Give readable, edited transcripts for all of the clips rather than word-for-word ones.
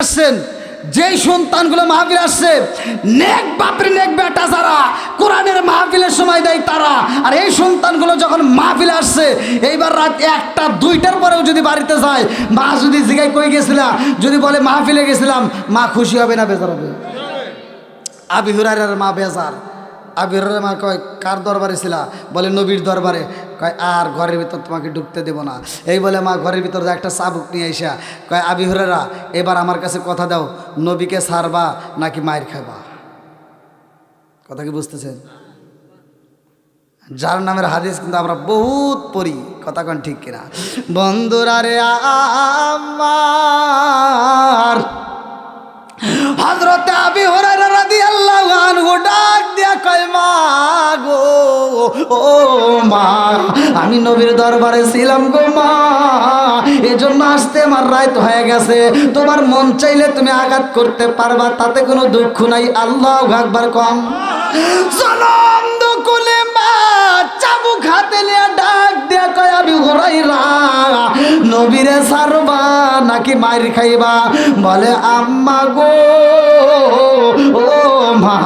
আসছেন, যেই সন্তানগুলো মাহফিল আসছে, নেক বাপরে নেক বেটা যারা কোরআনের মাহফিলের সময় দেয় তারা, আর এই সন্তানগুলো যখন মাহফিলে আসছে এইবার রাত 1টা 2টার পরেও যদি বাড়িতে যায়, মা যদি জিগায় কই গেছিলাম, যদি বলে মাহফিলে গেছিলাম, মা খুশি হবে না বেজার হবে? আবি হুরায়রার মা বেজার। আবি হুরায়রার মা কয় কার দরবারে ছিলা? বলে নবীর দরবারে। কয় আর ঘরের ভিতর তোমাকে ঢুকতে দেব না। এই বলে মা ঘরের ভিতর একটা চাবুক নিয়ে আইসা কয় আবি হুরায়রা এবার আমার কাছে কথা দাও, নবীকে ছাড়বা নাকি মায়ের খাবা? কথা কি বুঝতেছেন? যার নামের হাদিস কিন্তু আমরা বহুত পড়ি, কথা কোন ঠিক কিনা? বন্ধুরা রে আমার হযরতে আবি হুরায়রা রাদিয়াল্লাহু আনহু ডাক দিয়া কয় মা গো, ও মা, আমি নবীর দরবারে ছিলাম গো মা, এজন্য আসতে আমার রাত হয়ে গেছে। তোমার মন চাইলে তুমি আঘাত করতে পারবা, তাতে কোনো দুঃখ নাই। আল্লাহু আকবার কম। জনম দুকুলে মা চাবুক হাতে নিয়ে ডাক দিয়া কয় আবি হুরায়রা নবীরে ছাড়বা নাকি মাইর খাইবা? বলে আম্মা গো, ও মা,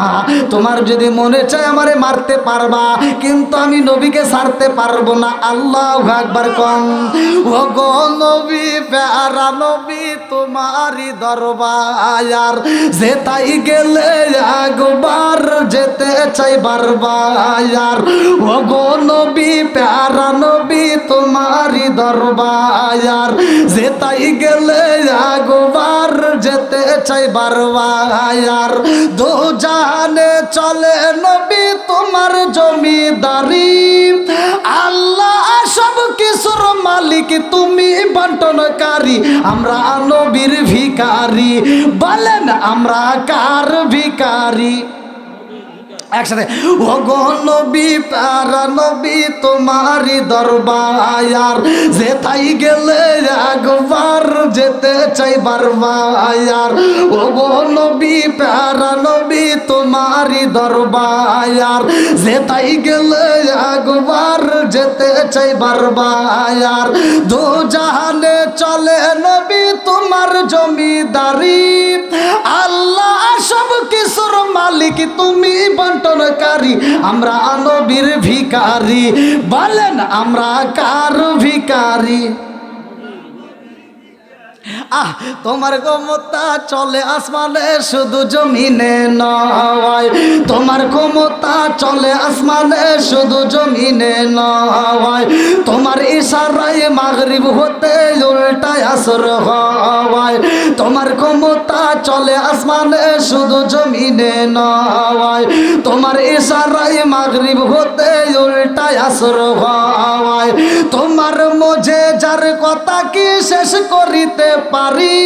তোমার যদি মনে চায় আমারে মারতে পারবা, কিন্তু আমি নবীকে ছাড়তে পারবো না। আল্লাহু আকবার কম। ও গো নবী, প্যারা নবী, তোমারই দরবার যেতাই গেলে একবার যেতে চাই বারবার। ও গো নবী, প্যারা নবী, তোমারই দরবার যেতাই গেলে একবার যেতে চাই বারবার। দু জাহানে চলে নবী তোমার জমিদারি, আল্লাহ সব কিছুর মালিক, তুমি বন্টনকারী, আমরা নবীর ভিখারি। বলেন আমরা কার ভিখারি? একসাথে। ও গো নবী, প্যারা নবী, তোমারই দরবার যেতাই গেলে একবার যেতে চাই বারবার। ও গো নবী, প্যারা নবী, তোমারই দরবার যেতাই গেলে একবার যেতে চাই বারবার। দু জাহানে চলে নবী তোমার জমিদারি, আল্লাহ সব কিছুর মালিক, তুমি বন্টনকারী, আমরা নবীর ভিখারি। বলেন আমরা কার ভিখারি? তোমার ক্ষমতা চলে আসমানে শুধু জমিনে নয়, তোমার ক্ষমতা চলে আসমানে শুধু জমিনে নয়, তোমার ইশারায় মাগরিব হতে উল্টায় আসর হয়, তোমার ক্ষমতা চলে আসমানে শুধু জমিনে নয়, তোমার ইশারায় মাগরিব হতে উল্টায় আসর হয়, তোমার মজে যার কথা কি শেষ করিতে পারি,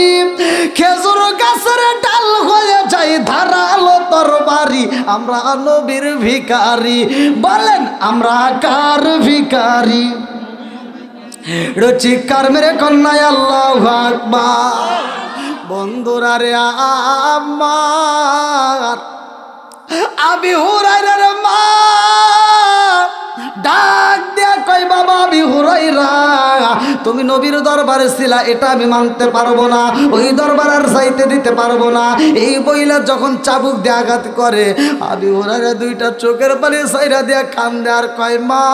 খেজুর গাছের ডাল হয়ে যাই ধারালো তরবারি, আমরা নবীর ভিখারি। বলেন আমরা কার ভিখারি? চিৎকার মেরে কন্যায় আল্লাহু আকবার। বন্ধুরা রে আমার আবি হুরায়রার মা ডাক দিয়া কই বাবা আবি হুরায়রা, তুমি নবীর দরবারে ছিলা এটা আমি মানতে পারবো না, ওই দরবার আর যাইতে দিতে পারবো না। এই বইলা যখন চাবুক দিয়ে আঘাত করে আবি হুরায়রা দুইটা চোখের পানি সাইরা দিয়া কান্দে আর কয় মা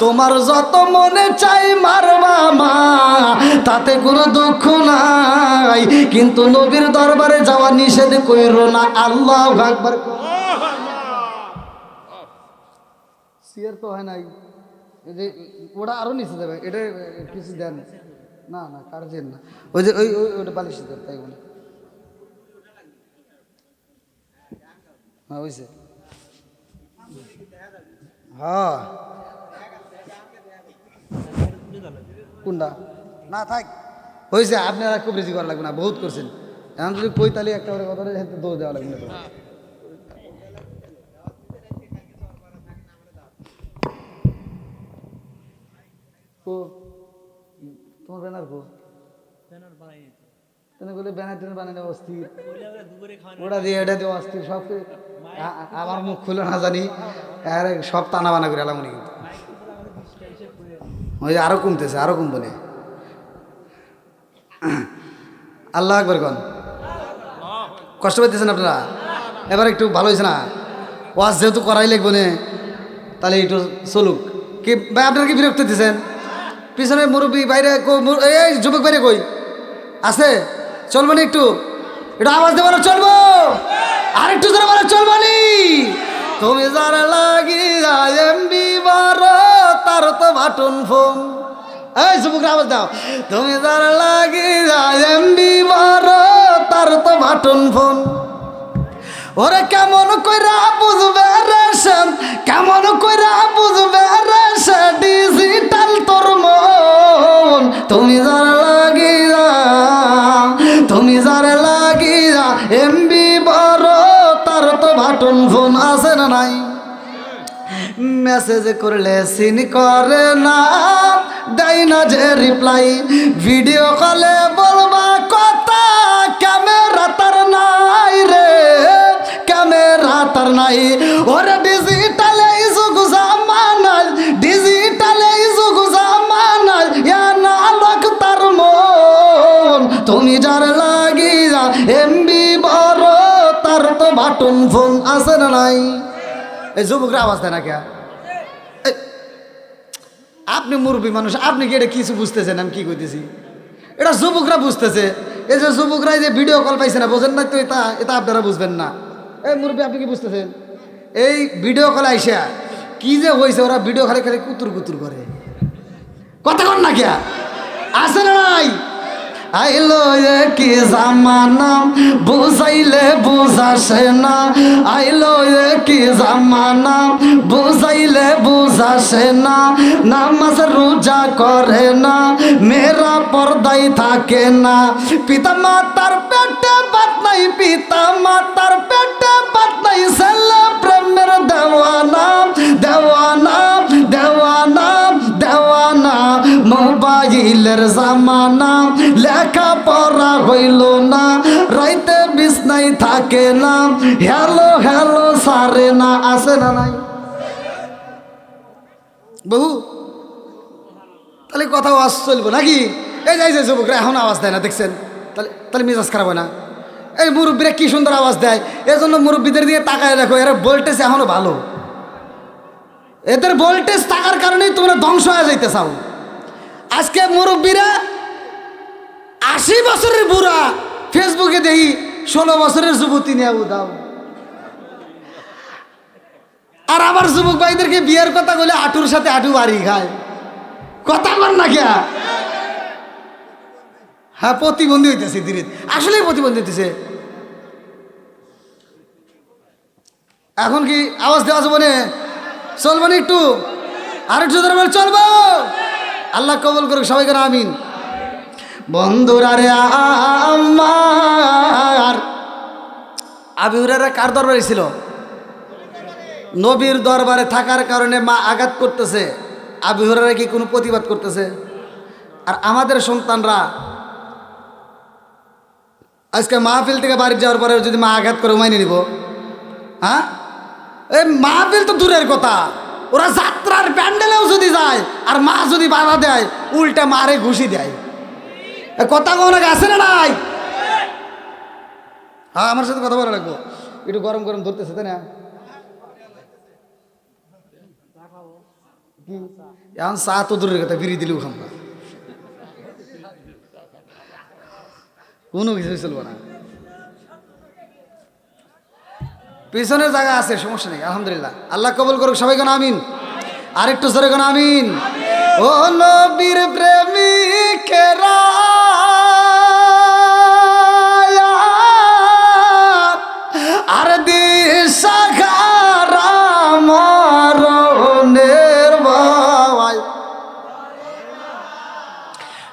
তোমার যত মনে চাই মারবা মা, তাতে কোনো দুঃখ নাই, কিন্তু নবীর দরবারে যাওয়া নিষেধ কইরো না। আল্লাহু আকবার। সিয়ার তো হয় নাই, যে ওটা আরো নিচে যাবে, এটা কিছু দেন না, না কার্জেন না, ওই যে ওই ওটা বালিশ দেন, তাই বলে। হ্যাঁ ওইছে, হ্যাঁ কোনটা না থাক হয়েছে, আপনারা খুব বেশি করা লাগবে না, বহুত করছেন, এখন যদি পঁয়তালি একটা করে কথা দৌড় দেওয়া লাগবে না। তোমার ব্যানার কো ব্যানার টেনার বানানো অস্থির, ওটা দিয়ে এটা দিয়ে অস্থির, সব আমার মুখ খুলে না জানি সব টানা বানা করে এলাম, কিন্তু ওই যে আরো কমতেছে, আরো কমবো না। আল্লাহ আকবার কোন কষ্ট পাইতেছেন আপনারা? এবার একটু ভালো হয়েছে না? ওয়াজ যেহেতু করাই লাগবে না, তাহলে একটু চলুক। কি ভাই আপনারা কি বিরক্ত দিচ্ছেন? পিছনে মুরব্বী বাইরে এই যুবক বাইরে কই আছে? চলবো না একটু একটু আওয়াজ দেবো না? চলবো আর একটু জোরে বলো চলবো নি? তুমি যার লাগি এমবি বারো তার তো বাটন ফোন। এই যুবকরা আওয়াজ দাও। তুমি যার লাগি এমবি বারো তার তো বাটন ফোন। ওরে কেমন কইরা বুঝবে রে সে, কেমন কইরা বুঝবে রে সে ডিজিটাল তোর মন। তুমি যার লাগিয়া, তুমি যার লাগিয়া এমবি বড় তার তো বাটন ফোন আছে না নাই? মেসেজ করলে সিন করে না, দেয় না যে রিপ্লাই। ভিডিও কলে বলবা কথা, ক্যামেরা তার নাই রে, ক্যামেরা তার নাই। ওরে ডিজিটালে যুগ জামানায়, ডিজিটালে যুগ জামানায় না লোক তার মন। তুমি যার লাগিয়া এমবি বড় তার তো বাটন ফোন আছে না নাই? এই যুবকরা আওয়াজ দেয় না কে? আপনি মুরব্বী মানুষ, আপনি কি এটা কিছু বুঝতেছেন আমি কি কইতেছি? এটা যুবকরা বুঝতেছে। এই যে যুবকরা যে ভিডিও কল পাইছে না, বোঝেন না তো? এটা এটা আপনারা বুঝবেন না। এই মুরব্বী আপনি কি বুঝতেছেন? এই ভিডিও কল আইসা কি যে হয়েছে, ওরা ভিডিও খালি খালি কুতুর কুতুর করে কথা কন না কে? আছে না নাই? আইলো কি জামানা বুঝাইলে বুঝাসে না, আইলো কি জামানা বুঝাইলে বুঝাসে না। নামাজ রোজা করে না, মেয়েরা পর্দায় থাকে না। পিতা মাতার পেটে বাত নাই, পিতা মাতার পেটে বাত নাই। ছেলে প্রেমের দেওয়ানা, দেওয়ানা, দেওয়ানা, দেওয়ানা। মোবাইলের জামানা, লেখা পড়া হইল না, রাইতে বিছনাই থাকে না। হ্যালো হ্যালো সারে না, আছে না নাই? বহু তাহলে কথা আওয়াজ চলবো নাকি? এই যাই যে যুবকরা এখন আওয়াজ দেয় না, দেখছেন? তাহলে তাহলে মেজাজ খারাপ হয় না? এই মুরব্বীরা কি সুন্দর আওয়াজ দেয়। এই জন্য মুরব্বীদের দিকে তাকায় দেখো, এরা ভোল্টেজ এখনো ভালো। এদের ভোল্টেজ থাকার কারণেই তোমরা ধ্বংস হয়ে যাইতে চাও। আজকে মুরব্বীরা 80 বছরের বুড়া, ফেসবুকে দেখি 16 বছরের যুবতী নিয়ে উদাও। আর আবার যুবক ভাইদেরকে বিয়ের কথা বলে হাঁটুর সাথে হাঁটু বাড়ি খায়। কথা বল না কে? হ্যাঁ, প্রতিবন্ধী হইতেছে ধীরে, আসলেই প্রতিবন্ধী হইতেছে। এখন কি আওয়াজ দেওয়া যাবো না? চলবো না একটু? আর একটু ধরে বলে চলবো। আল্লাহ কবুল করুক সবাইকে, আমিন। বন্ধুরা রে আমার, আবু হুরায়রা কার দরবারে ছিল? নবীর দরবারে থাকার কারণে মা আঘাত করতেছে। আবু হুরায়রা কি কোনো প্রতিবাদ করতেছে? আর আমাদের সন্তানরা আজকে মাহফিল থেকে বাড়ি যাওয়ার পরে যদি মা আঘাত করে মাইনে নিব? হ্যাঁ, এই মাহফিল তো দূরের কথা, ওরা যাত্রার প্যান্ডেলেও যদি যায় আর মা যদি বাধা দেয়, উল্টা মারে ঘুষি দেয়। কথা কোনো আছে না নাই? হ্যাঁ, আমার সাথে কথা বলা লাগবো। একটু গরম গরম ধরতেছে, তাই না? এখন চা তো দূরের কথা, বিড়ি দিলেও খাম না, কোনো কিছু চলবো না। পিছনের জায়গা আছে, সমস্যা নেই, আলহামদুলিল্লাহ। আল্লাহ কবুল করুক সবাই, কোন আমিন। আর একটু জোরে কোন আমিন। ও নবীর প্রেমিকেরা, আর দিশাহারা মরণের ভয়,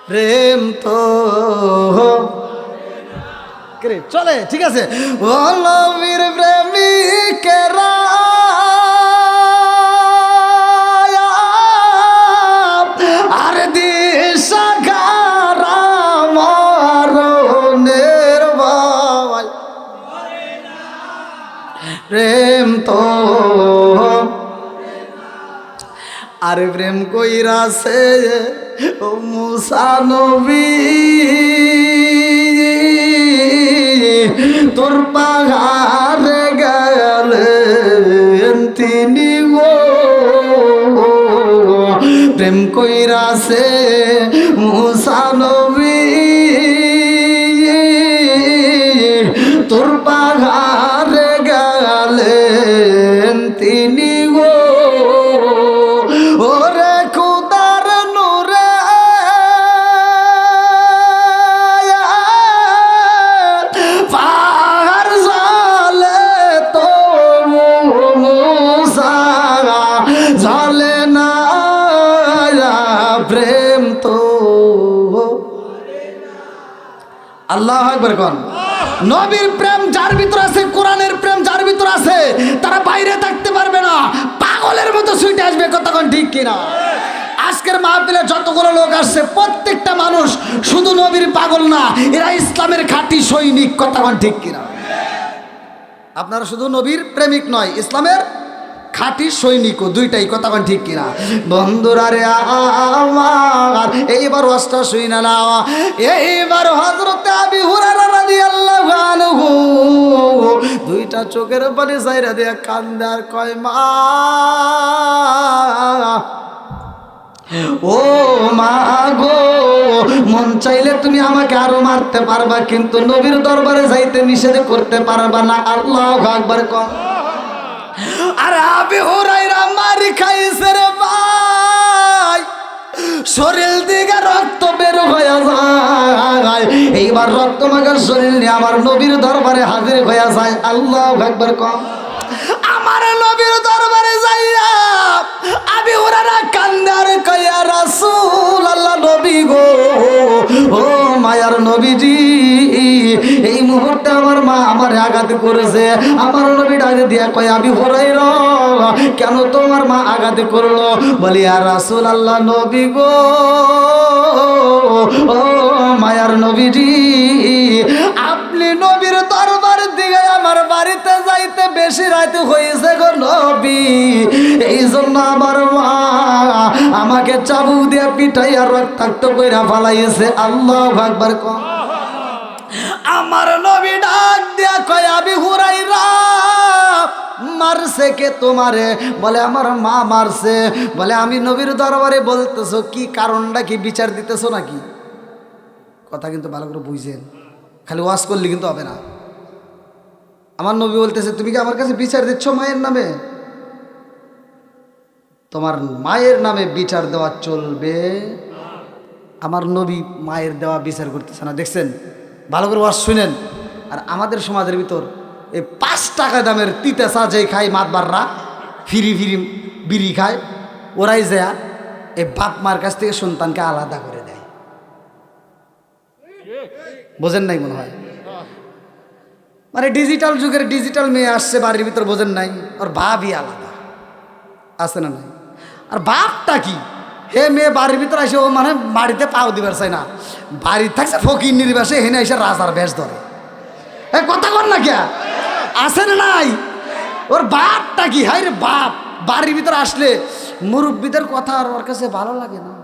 প্রেম তো চলে, ঠিক আছে। ও নবীর প্রেমিকেরা, আর দিশাহারা মরণের ভয়, প্রেম তো আর প্রেম কইরাছে ও মুসা নবী। তোর পাহাড়ে গেলেন তিনি গো প্রেম কইরাছে মুসা নবী তোর পাহাড়ে গেলেন তিনি গো ওরে খুদার নূরে পাহাড় জালে তো মুসা জালে না প্রেম তো আল্লাহু আকবার কোন নবীর প্রেম যার ভিতর আছে কোরআনের প্রেম যার ভিতর আছে তারা বাইরে থাকতে পারবে না পাগলের মতো ছুটে আসবে কথা কোন ঠিক কিনা আজকের মাহফিলে যতগুলো লোক আসছে প্রত্যেকটা মানুষ শুধু নবীর পাগল না এরা ইসলামের খাঁটি সৈনিক কথা কোন ঠিক কিনা আপনারা শুধু নবীর প্রেমিক নয় ইসলামের খাঁটি সৈনিকও দুইটাই কথা কোন ঠিক কিনা বন্ধুরা রে আমার এইবার ওয়াজটা শুই না না এইবার হযরত আবু হুরায়রা রাদিয়াল্লাহু আনহু দুইটা চোখের পানি ছাইরা দিয়া কান্দে আর কয় মা ও মা গো মন চাইলে তুমি আমাকে আরো মারতে পারবা কিন্তু নবীর দরবারে যাইতে নিষেধ করতে পারবা না আল্লাহু আকবার কও আর আবু হুরায়রা মারি খাইছে রে ভাই শরীর থেকে রক্ত বের হয়ে যায় এইবার রক্ত মাখার শরীর নিয়ে আমার নবীর দরবারে হাজির হয়ে যায় আল্লাহু আকবার কও আমার নবীর দরবারে যাইয়া আবু হুরায়রা কান্দার কয়া রাসূল আল্লাহ নবী গো ও মায়ার নবীজি এই মুহূর্তে আমার মা আমারে আঘাত করেছে আমার নবী ডাকে দিয়া কয় আবু হুরায়রা কেন তোমার মা আঘাত করলো বলি আর রাসূল আল্লাহ নবী গো ও মায়ার নবীজি আপনি নবীর দরবার দিকে আমার বাড়িতে যাইতে বেশি রাত হয়েছে গো নবী এই জন্য আমার মা আমাকে চাবুক দিয়ে পিটাইয়া রক্তাক্ত কইরা ফালাইছে আল্লাহু আকবার কও আমার নবী ডাক দিয়া কয় আবু হুরায়রা মারছে কে তোমারে বলে আমার মা মারছে বলে আমি নবীর দরবারে বলতেছো কি কারণটা কি বিচার দিতেছো নাকি কথা কিন্তু ভালো করে বুঝেন খালি ওয়াজ করলে কিন্তু হবে না আমার নবী বলতেছে তুমি কি আমার কাছে বিচার দিচ্ছ মায়ের নামে তোমার মায়ের নামে বিচার দেওয়া চলবে আমার নবী মায়ের দেওয়া বিচার করতেছে না দেখছেন ভালো করে ওয়াজ শুনেন আর আমাদের সমাজের ভিতর এই 5 টাকা দামের তিতা চা যে খায় মাতবাররা ফিরি ফিরি বিড়ি খায় ওরাই যায় এই বাপ মার কাছ থেকে সন্তানকে আলাদা করে দেয় বোঝেন নাই মনে হয় মানে ডিজিটাল যুগের ডিজিটাল মেয়ে আসছে বাড়ির ভিতর বোঝেন নাই ওর ভাবই আলাদা আছে না নাই আর বাপটা কি হে মেয়ে বাড়ির ভিতর আসে ও মানে বাড়িতে পাও দিবার চাই না বাড়ির থাকছে ফকির নির্বাসে হেনে এসে রাজার বেশ ধরে কথা কর না কে আছে না নাই ওর বাপটা কি হাই রে বাপ বাড়ির ভিতর আসলে মুরব্বীদের কথা আর ওর কাছে ভালো লাগে না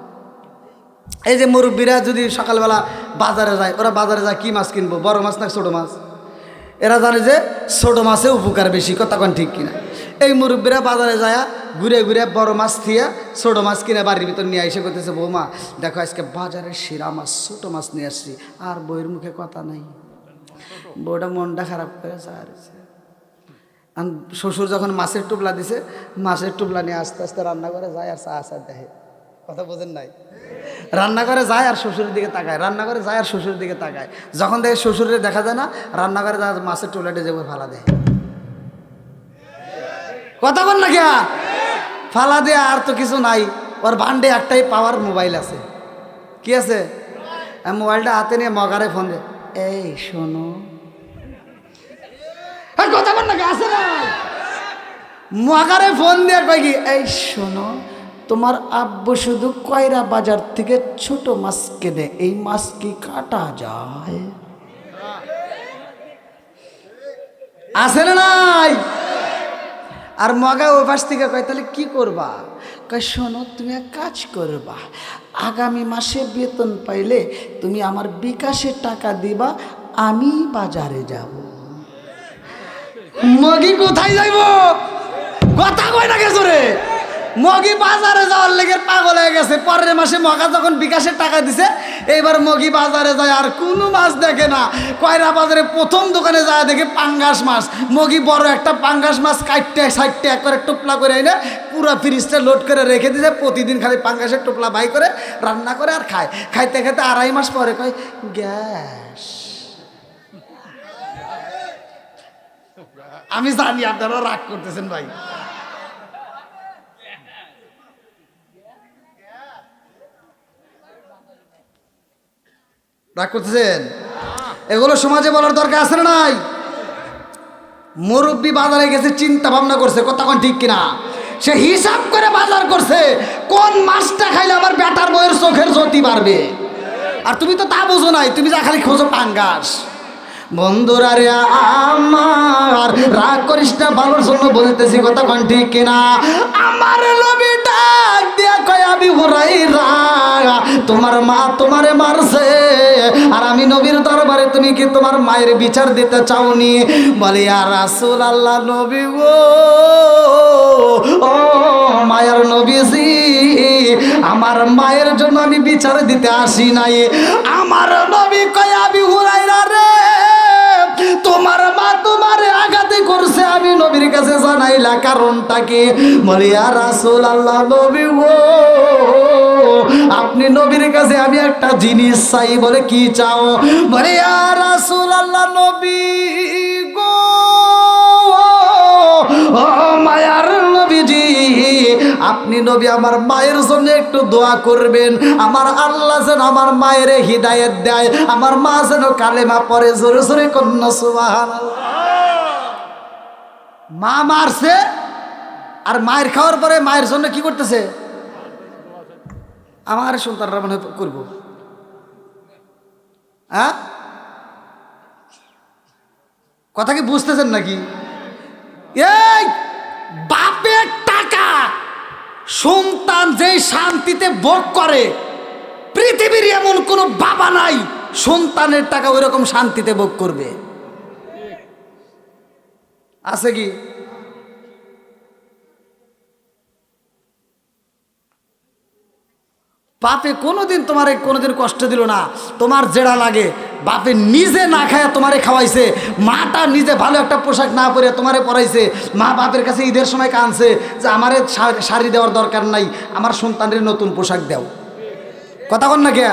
এই যে মুরব্বীরা যদি সকালবেলা বাজারে যায় ওরা বাজারে যায় কি মাছ কিনবো বড় মাছ না ছোট মাছ এরা জানে যে ছোট মাছে উপকার বেশি কথা কোন ঠিক কিনা এই মুরব্বীরা বাজারে যায় ঘুরে ঘুরে বড় মাছ থিয়া ছোট মাছ কিনে বাড়ির ভিতর নিয়ে এসে করতেছে বৌমা দেখো আজকে বাজারে সেরা মাছ ছোট মাছ নিয়ে আসছি আর বইয়ের মুখে কথা নাই বউটা মনটা খারাপ করে চাইছে শ্বশুর যখন মাছের টুপলা দিছে মাছের টুপলা নিয়ে আস্তে আস্তে রান্না করে যায় আর চা আসা দেখে কথা বোঝেন নাই রান্নাঘরে যায় আর শ্বশুরের দিকে তাকায় রান্নাঘরে যায় আর শ্বশুরের দিকে তাকায় যখন দেখে শ্বশুরের দেখা যায় না রান্নাঘরে যায় মাছের টুপলাটা যে ফালা দেয় কথা বল না কেয়া ফালা দেয়া আর তো কিছু নাই ওর ভান্ডে একটাই পাওয়ার মোবাইল আছে কি আছে মোবাইলটা হাতে নিয়ে মগারে ফোন দে এই শোনো কথা বল না কে আছে না মগারে ফোন দিয়ে কয় কি এই শোনো তোমার আব্বু শুধু কয়রা বাজার থেকে ছোট মাছ কেনে এই মাছ কি কাটা যায় আছে না নাই আর মগা ওই পাশ থেকে কয় তাহলে কি করবা কয় শোনো তুমি এক কাজ করবা আগামী মাসে বেতন পাইলে তুমি আমার বিকাশে টাকা দিবা আমি বাজারে যাব মগি কোথায় যাইব? কথা কয় না গেছো রে। মগি বাজারে যাওয়ার লেগে পাগল হয়ে গেছে। পরের মাসে মগা যখন বিকাশের টাকা দিছে, এইবার মগি বাজারে যায় আর কোনো মাছ দেখে না। কয়রা বাজারে প্রথম দোকানে যায় দেখে পাঙ্গাস মাছ। মগি বড় একটা পাঙ্গাস মাছ কাটতে সাইডতে এক করে টোপলা করে এনে পুরো ফ্রিজটা লোড করে রেখে দিছে। প্রতিদিন খালি পাঙ্গাসের টোপলা বাই করে রান্না করে আর খায়। খাইতে খাইতে 2.5 মাস পরে কয় গ্যাস। আমি জানি আপনারা রাগ করতেছেন ভাই। রাগ করতেছেন? এগুলো সমাজে বলার দরকার আছে না নাই? মুরব্বী বাজারে গেছে, চিন্তা ভাবনা করছে, কথা কোন ঠিক কিনা? সে হিসাব করে বাজার করছে কোন মাছটা খাইলে আমার বেটার বইয়ের চোখের জ্যোতি বাড়বে। আর তুমি তো তা বোঝো নাই, তুমি যা খালি খোঁজো পাঙ্গাস। বন্ধুরা রে আমার, রাগ করিস না, ভালোর জন্য বলতেছি, কথা কোন ঠিক কিনা? আমার নবী ডাক দিয়া কয় আবি হুরায়রা, তোমার মা তোমারে মারছে আর আমি নবীর দরবারে তুমি কি তোমার মায়ের বিচার দিতে চাওনি? বলে ইয়া রাসূলুল্লাহ, নবী গো, ও মায়ের নবীজি, আমার মায়ের জন্য আমি বিচার দিতে আসি নাই। আমার নবী কয় আবি হুরায়রা রে, তোমার মা তোমারে আঘাতে করছে, আমি নবীর কাছে জানাইলা কারণটা কি? বলে ইয়া রাসূলুল্লাহ, নবী গো, আপনি নবীর কাছে আমি একটা জিনিস চাই। বলে কি চাও? বলে ইয়া রাসূলুল্লাহ, নবী গো, ও মায়ার নবীজি, আপনি নবী আমার মায়ের জন্য একটু দোয়া করবেন। আমার আল্লাহ যেন আমার মায়ের হিদায়াত দেয়, আমার মা যেন কালেমা পড়ে। জোরে জোরে কন্যা সুবহানাল্লাহ। মা মারছে আর মায়ের খাওয়ার পরে মায়ের জন্য কি করতেছে? আমার সন্তানরা মনে করব। হ্যাঁ, কথা কি বুঝতেছেন নাকি? এই বাপের টাকা সন্তান যেই শান্তিতে ভোগ করে, পৃথিবীর এমন কোনো বাবা নাই সন্তানের টাকা ওই রকম শান্তিতে ভোগ করবে। আছে কি? বাপে কোনোদিন তোমারে কোনোদিন কষ্ট দিল না। তোমার যেটা লাগে বাপে নিজে না খায় তোমারে খাওয়াইছে। মাটা নিজে ভালো একটা পোশাক না পরে তোমারে পরাইছে। মা বাপের কাছে ঈদের সময় কাঁদছে যে আমারে শাড়ি দেওয়ার দরকার নাই, আমার সন্তানের নতুন পোশাক দাও। কথা কন না কে?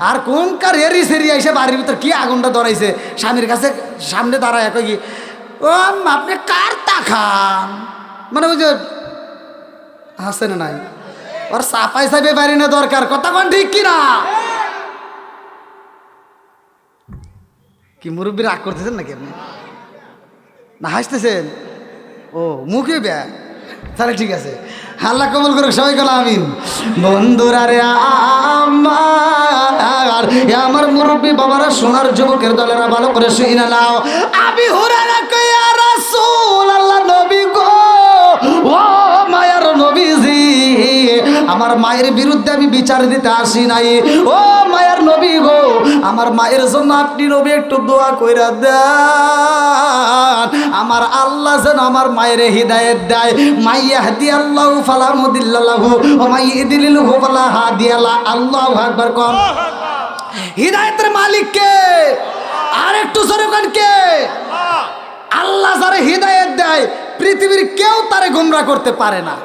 আর কোনকার এরি সেরি এসে বাড়ির ভিতর কি আগুনটা ধরাইছে, স্বামীর কাছে সামনে দাঁড়ায় কি, ও আপনি কার তা খান, মানে ওই যে হাসে না নাই, ওর সাফাই সাফে পারি না দরকার। কথা কোন ঠিক কিনা? কি মুরব্বী রাগ করতেছেন নাকি আপনি? না হাসতেছেন? ও মুখে ব্যা, তাহলে ঠিক আছে। আল্লাহ কবুল করুক, সবাই বলো আমিন। বন্ধুরা রে আমার মুরব্বী বাবারা, সোনার যুবকের দলেরা, ভালো করে শুনে নাও। আবি হুরায়রা কয় ইয়া রাসূলুল্লাহ, নবী গো, ও মায়ার নবীজি, আমার মায়ের বিরুদ্ধে আমি বিচার দিতে আসি নাই। ও মায়ের নবী গো, আমার মায়ের জন্য আপনি নবী একটু দোয়া কইরা দেন, আমার আল্লাহ যেন আমার মায়ের হিদায়াত দেয়। মাই ইয়াহদিয়াল্লাহু ফালা মুদিল্লা লাহু ওয়া মাই ইউদ্লিলহু ফালা হাদিয়া লাহু। আল্লাহু আকবার। কোন হিদায়াতের মালিক কে? আর একটু জোরে কোন কে? আল্লাহ যারে হিদায়াত দেয় পৃথিবীর কেউ তারে গোমরা করতে পারে না।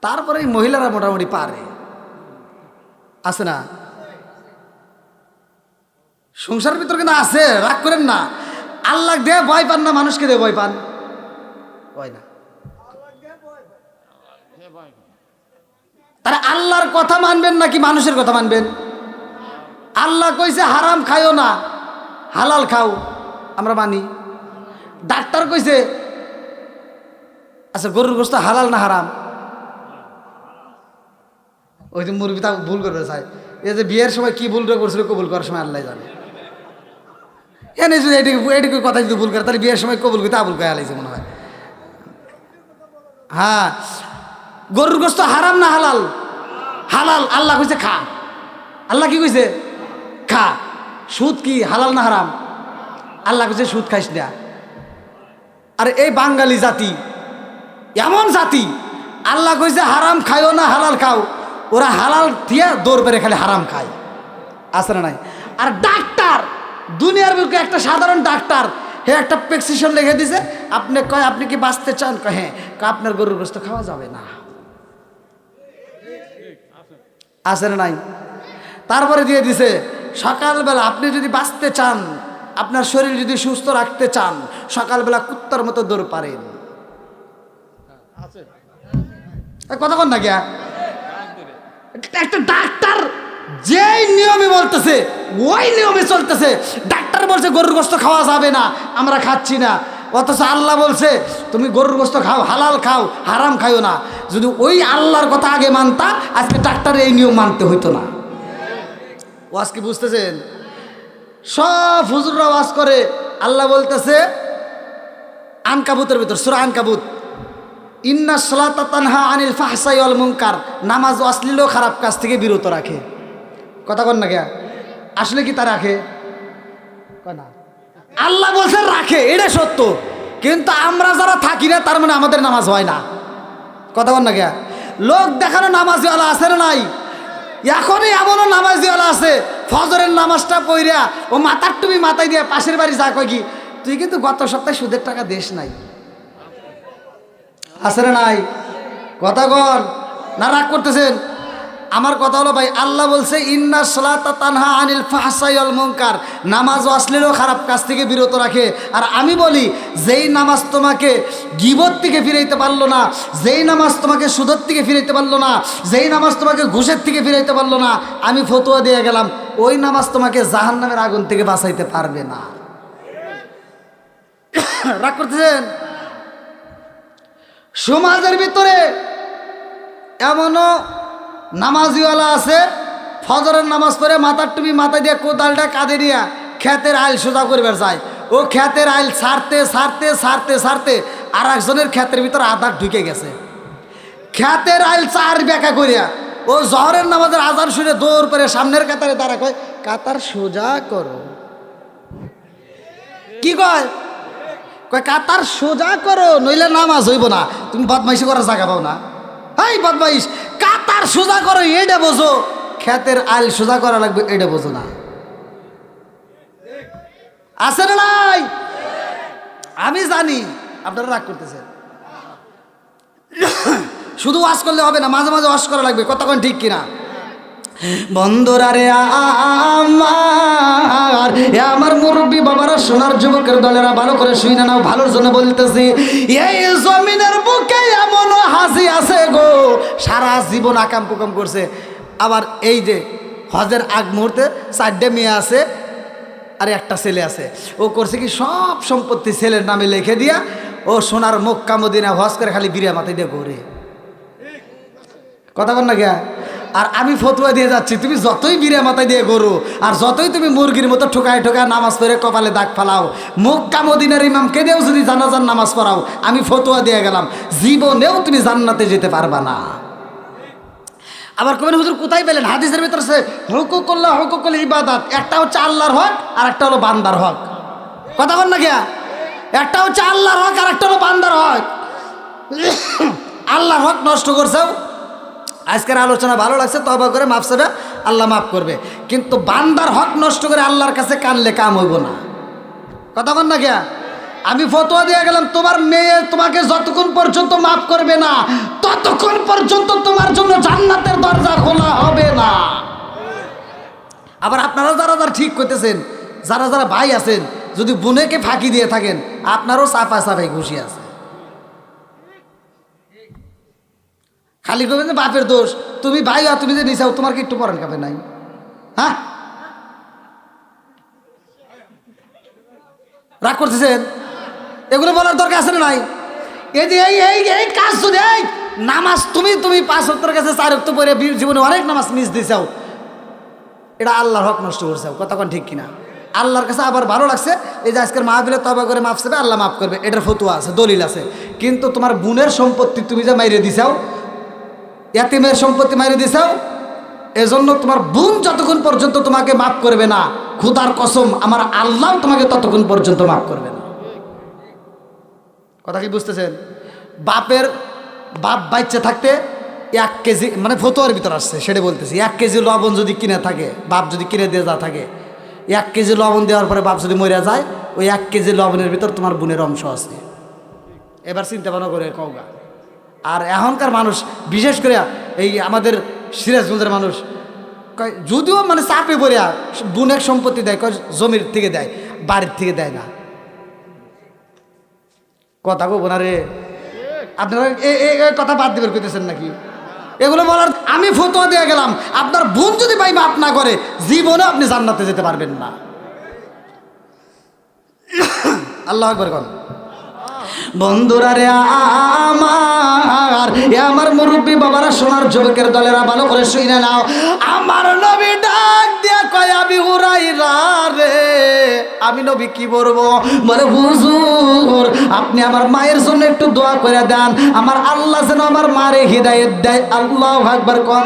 তারপরে এই মহিলারা মোটামুটি পারে, আছে না? সংসারের ভিতর কিন্তু আছে, রাগ করেন না। আল্লাহ দিয়ে ভয় পান না, মানুষকে দিয়ে ভয় পান? ভয় না। তারা আল্লাহর কথা মানবেন নাকি মানুষের কথা মানবেন? আল্লাহ কইছে হারাম খাইও না, হালাল খাও, আমরা মানি। ডাক্তার কইছে আচ্ছা গরুর গোশত হালাল না হারাম? ওই যে মুরগি তা ভুল করবে চাই, এই যে বিয়ের সময় কি ভুলটা করছিল কবুল করার সময় আল্লাহ জানে। এনে যদি এটুকু কথা যদি ভুল করে তাহলে বিয়ের সময় কবুল করতে আবুল কয়ে আলাইছে মনে হয়। হ্যাঁ, গরুর গোশত হারাম না হালাল? হালাল। আল্লাহ কইছে খা। আল্লাহ কি কইছে? খা। সুদ কি হালাল না হারাম? আল্লাহ কইছে সুদ খাইস না। আর এই বাঙালি জাতি এমন জাতি, আল্লাহ কইছে হারাম খাইও না হালাল খাও, ওরা হালাল দিয়ে দৌড় পেরে খালি হারাম খায়, আছে না নাই? আর ডাক্তার, দুনিয়ার বুকে একটা সাধারণ ডাক্তার, হে একটা প্রেসক্রিপশন লিখে দিছে, আপনি কয় আপনি কি বাঁচতে চান, কয় হ্যাঁ, কয় আপনার গরুর গোশত খাওয়া যাবে না, আছে না নাই? তারপরে দিয়ে দিছে সকালবেলা আপনি যদি বাঁচতে চান, আপনার শরীর যদি সুস্থ রাখতে চান, সকালবেলা কুত্তার মতো দৌড় পারেন। কতক্ষণ না গিয়া একটা ডাক্তার যেই নিয়মে বলতেছে ওই নিয়মে চলতেছে। ডাক্তার বলছে গরুর গোশত খাওয়া যাবে না, আমরা খাচ্ছি না, অথচ আল্লাহ বলছে তুমি গরুর গোশত খাও, হালাল খাও, হারাম খাইও না। যদি ওই আল্লাহর কথা আগে মানতা, আজকে ডাক্তারের এই নিয়ম মানতে হইতো না। ওয়াজ কি বুঝতেছেন? সব হুজুররা ওয়াজ করে, আল্লাহ বলতেছে আনকাবুতের ভিতর, সূরা আনকাবুত, ইন্না সালাতা তানহা আনিল ফাহশাই ওয়াল মুনকার, নামাজ অশ্লীল ও খারাপ কাজ থেকে বিরত রাখে। কথা কন না কে? আসলে কি তা রাখে? না, আল্লাহ বলছে রাখে, এটা সত্য, কিন্তু আমরা যারা থাকি না তার মানে আমাদের নামাজ হয় না। কথা কন না কে? লোক দেখানো নামাজিওয়ালা আছে না নাই? এখনই এমনও নামাজিওয়ালা আছে, ফজরের নামাজটা পইরা ও মাথার টুপি মাথায় দিয়ে পাশের বাড়ি যা কয় কি, তুই কিন্তু গত সপ্তাহে সুদের টাকা দেশ নাই, আছে না নাই? কথা কন না, রাগ করতেছেন? আমার কথা হলো ভাই, আল্লাহ বলছে ইন্না সালাতা তানহা আনিল ফাহশাই ওয়াল মুনকার, নামাজ অশ্লীল ও খারাপ কাজ থেকে বিরত রাখে। আর আমি বলি, যেই নামাজ তোমাকে গীবত থেকে ফিরাইতে পারলো না, যেই নামাজ তোমাকে সুদের থেকে ফিরাইতে পারলো না, যেই নামাজ তোমাকে ঘুষের থেকে ফিরাইতে পারলো না, আমি ফতোয়া দিয়ে গেলাম ওই নামাজ তোমাকে জাহান্নামের আগুন থেকে বাঁচাইতে পারবে না। রাগ করতেছেন? সমাজের ভিতরে এমনও নামাজিওয়ালা আছে, ফজরের নামাজ পড়ে মাথার টুপি মাথায় দিয়ে কোদালটা কাঁধে নিয়ে ক্ষেতের আইল সোজা করবার যায়, ও ক্ষেতের আইল ছাড়তে ছাড়তে ছাড়তে ছাড়তে আর একজনের ক্ষেতের ভিতরে আধার ঢুকে গেছে। ক্ষেতের আইল চার বেঁকা করিয়া ও জহরের নামাজের আজান শুনে দৌড় করে সামনের কাতারে দাঁড়া, কয় কাতার সোজা করো। কি কয়? কয় কাতার সোজা করো, নইলে নামাজ হইব না, তুমি বদমাইশি করার জায়গা পাও না। হাই বদমাইশ, কাতার সোজা করো এটা বোঝো, ক্ষেতের আইল সোজা করা লাগবে এটা বোঝো না। আছে না নাই? আমি জানি আপনারা রাগ করতেছেন। শুধু ওয়াজ করলে হবে না, মাঝে মাঝে ওয়াজ করা লাগবে। কতক্ষণ ঠিক কিনা? বন্ধুরা রে আমার মুরব্বী বাবারা, সোনার যুবকের দলেরা, ভালো করে শুই না নাও, ভালোর জন্য বলতেছি, এই জমিনের বুকে এমন হাসি আছে গো, সারা জীবন আকাম কুকাম করছে, আবার এই যে হজের আগ মুহূর্তে 4টে মেয়ে আছে আর একটা ছেলে আছে, ও করছে কি সব সম্পত্তি ছেলের নামে লিখে দিয়া ও সোনার মক্কা মদিনা হজ করে খালি বিরিয়া মাথায় দিয়ে ঘুরে। কথা বল না গিয়া? আর আমি ফতুয়া দিয়ে যাচ্ছি, তুমি যতই বিরিয়া মাথায় দিয়ে গরু আর যতই তুমি মুরগির মতো ঠোকায় ঠোকায় নামাজ পড়ে কপালে দাগ ফালাও, মক্কা মদিনার ইমামকে দিয়েও যদি জানাজার নামাজ পড়াও, আমি ফতুয়া দিয়ে গেলাম জীবনেও তুমি জান্নাতে যেতে পারবা না। আবার কবেন হুজুর কোথায় পেলেন? হাদিসের ভিতরে আছে হুকুকুল্লাহ হুকুকুল ইবাদাত, একটা হচ্ছে আল্লাহর হক আর একটা হলো বান্দার হক। কথা বল না গিয়া? একটা হচ্ছে আল্লাহর হক আর একটা হলো বান্দার হক। আল্লাহর হক নষ্ট করছেও, আজকের আলোচনা ভালো লাগছে, তওবা করে মাফ চাইবে, আল্লাহ মাফ করবে, কিন্তু বান্দার হক নষ্ট করে আল্লাহর কাছে কানলে কাম হইব না। কথা বল না গিয়া? আমি ফতোয়া দিয়ে গেলাম, তোমার মেয়ে তোমাকে যতক্ষণ পর্যন্ত মাফ করবে না ততক্ষণ পর্যন্ত তোমার জন্য জান্নাতের দরজা খোলা হবে না। আবার আপনারা যারা যারা ঠিক করতেছেন, যারা যারা ভাই আছেন, যদি বোনেকে ফাঁকি দিয়ে থাকেন, আপনারও সাফাই সাফাই খুশি আছে। খালি করবেন যে বাপের দোষ, তুমি ভাই আর তুমি যে নিচাও, তোমার কি একটু পরান খাবে নাই? হ্যাঁ, রাগ করতেছেন? এগুলো বলার দরকার আছে না নাই? এই যে এই কাজ যদি এই নামাজ তুমি 5 ওয়াক্তের কাছে 4 ওয়াক্ত পরে জীবনে অনেক নামাজ মিস দিছাও, এটা আল্লাহর হক নষ্ট করছাও। কতক্ষণ ঠিক কিনা? আল্লাহর কাছে আবার ভালো লাগছে, এই যে আজকের মাহফিলে তওবা করে মাফ চাইবে, আল্লাহ মাফ করবে, এটার ফতোয়া আছে, দলিল আছে। কিন্তু তোমার বোনের সম্পত্তি তুমি যে মাইরে দিছাও, ইয়াতিমের সম্পত্তি মাইরে দিছাও, এজন্য তোমার বোন যতক্ষণ পর্যন্ত তোমাকে মাফ করবে না, খোদার কসম আমার আল্লাহ তোমাকে ততক্ষণ পর্যন্ত মাফ করবে না। কথা কি বুঝতেছেন? বাপ বাচ্চা থাকতে 1 কেজি, মানে ফতোয়ার ভিতর আসছে সেটা বলতেছি, 1 কেজি লবণ যদি কিনে থাকে, বাপ যদি কিনে দিয়ে যা থাকে, 1 কেজি লবণ দেওয়ার পরে বাপ যদি মরে যায়, ওই 1 কেজি লবণের ভিতর তোমার বোনের অংশ আছে। এবার চিন্তা ভাবনা করে কওগা। আর এখনকার মানুষ, বিশেষ করে এই আমাদের সিরাজগঞ্জের মানুষ, কয় যদিও মানে চাপে পড়িয়া বোনের সম্পত্তি দেয়, কয় জমির থেকে দেয়, বাড়ির থেকে দেয় না। কথা কব না রে, আপনারা এই কথা বাদ দিবেন কইতেছেন নাকি? এগুলো বলার আমি ফতোয়া দিয়ে গেলাম, আপনার বোন যদি ভাই মাফ না করে, জীবনে আপনি জান্নাতে যেতে পারবেন না। আল্লাহু আকবার কোন। বন্ধুরা রে আমার মুরব্বী বাবারা, সোনার যুবকের দলেরা, ভালো করে শুনে নাও। আমার নবী ডাক দিয়া কয়, আবি হুরায়রা রে, আমি নবী কি বলবো? বলে হুজুর আপনি আমার মায়ের জন্য একটু দোয়া করে দেন, আমার আল্লাহ যেন আমার মারে হিদায়াত দেয়। আল্লাহু আকবার কোন।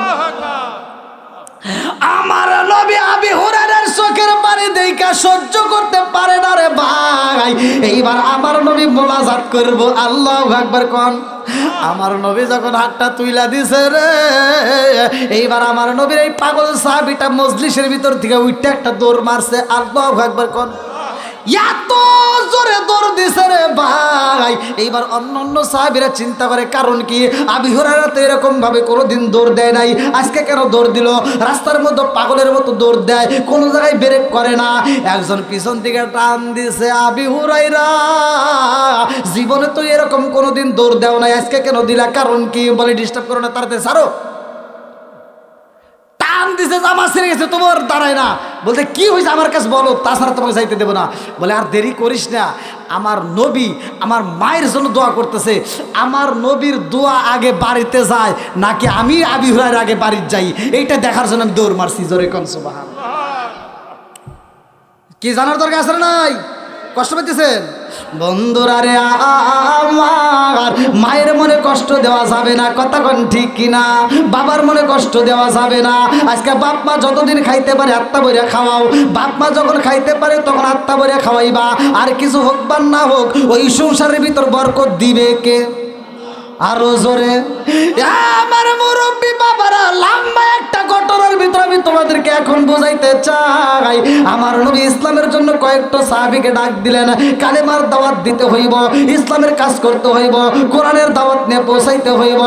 আমার নবী আবি হুরায়রার চোখের পানি দেখা সহ্য করতে পারে না রে ভাই। এইবার আমার নবী মোনাজাত করব। আল্লাহু আকবার কোন। আমার নবী যখন হাতটা তুইলা দিছে রে, এইবার আমার নবীর এই পাগল সাহাবীটা মজলিসের ভিতর থেকে উঠতে একটা দৌড় মারছে। আল্লাহু আকবার কোন। এত জোরে দৌড় দিছে রে ভাই। এইবার অন্য সাহাবীরা চিন্তা করে, কারণ কি? আবু হুরায়রা তো এরকম ভাবে কোনোদিন দৌড় দেয় নাই, আজকে কেন দৌড় দিল? রাস্তার মধ্যে পাগলের মতো দৌড় দেয়, কোনো জায়গায় ব্রেক করে না। একজন পিছন থেকে টান দিছে, আবু হুরায়রা জীবনে তো এরকম কোনোদিন দৌড় দেও নাই, আজকে কেন দিলা? কারণ কি? বলে ডিস্টার্ব করো না, তাড়াতাড়ি ছাড়ো। দিছে, জামা ছিঁড়ে গেছে, তোমার দাঁড়ায় না। বলতে কি হয়েছে আমার কাছে বলো, তাছাড়া তোমাকে যাইতে দেবো না। বলে আর দেরি করিস না, আমার নবী আমার মায়ের জন্য দোয়া করতেছে, আমার নবীর দোয়া আগে বাড়িতে যায় নাকি আমি আবু হুরায়রার আগে বাড়িতে যাই, এইটা দেখার জন্য আমি দৌড় মারছি। জোরে কোন সুবহানাল্লাহ। কি জানার দরকার আছে নাই? কষ্ট পেতেছেন? বন্ধুরা রে আমার, মায়ের মনে কষ্ট দেওয়া যাবে না, কথা কোন ঠিক কিনা? বাবার মনে কষ্ট দেওয়া যাবে না। আজকে বাপ মা যতদিন খাইতে পারে আত্মা বইরা খাওয়াও, বাপ মা যখন খাইতে পারে তখন আত্মা বইরা খাওয়াইবা। আর কিছু হোক বা না হোক, ওই সংসারের ভিতর বরকত দিবে কে? আরো জোরে। আমার মুরব্বী বাবারা, লম্বা একটা ঘটনার ভিতরে আমি তোমাদেরকে এখন বোঝাইতে চাই। আমার নবী ইসলামের জন্য কয়েকটা সাহাবীকে ডাক দিলেন, কালেমার দাওয়াত দিতে হইব, ইসলামের কাজ করতে হইব, কোরআনের দাওয়াত নিয়ে পৌঁছাইতে হইব।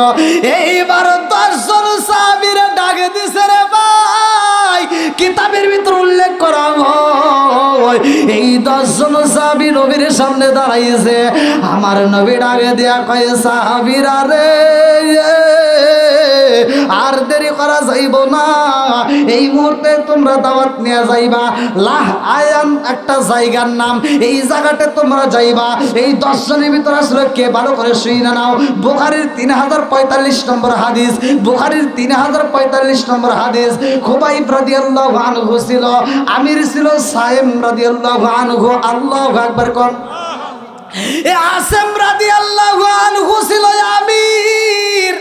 এইবার 10 জন সাহাবীরা ডাকে দিছে রে ভাই। কিতাবের ভিতর উল্লেখ করা হয়, এই 10 জন সাহাবী নবীর সামনে দাঁড়াইছে। আমার নবী ডাকে দিয়া কয়, সাহাবীরা রে, আর দেরি করা যাইব না, এই মুহূর্তে তোমরা দাওয়াত নিয়ে যাইবা লাহ আয়ান একটা জায়গার নাম, এই জায়গাতে তোমরা যাইবা। এই 10 জনের ভিতরে আসলে কে? ভালো করে শুনে নাও। বুখারীর 3045 নম্বর হাদিস, বুখারীর 3045 নম্বর হাদিস। খুবাইব রাদিয়াল্লাহু আনহু ছিল, আমির ছিল সায়েম রাদিয়াল্লাহু আনহু। আল্লাহু আকবার কোন। এ আসেম রাদিয়াল্লাহু আনহু ছিল আমির।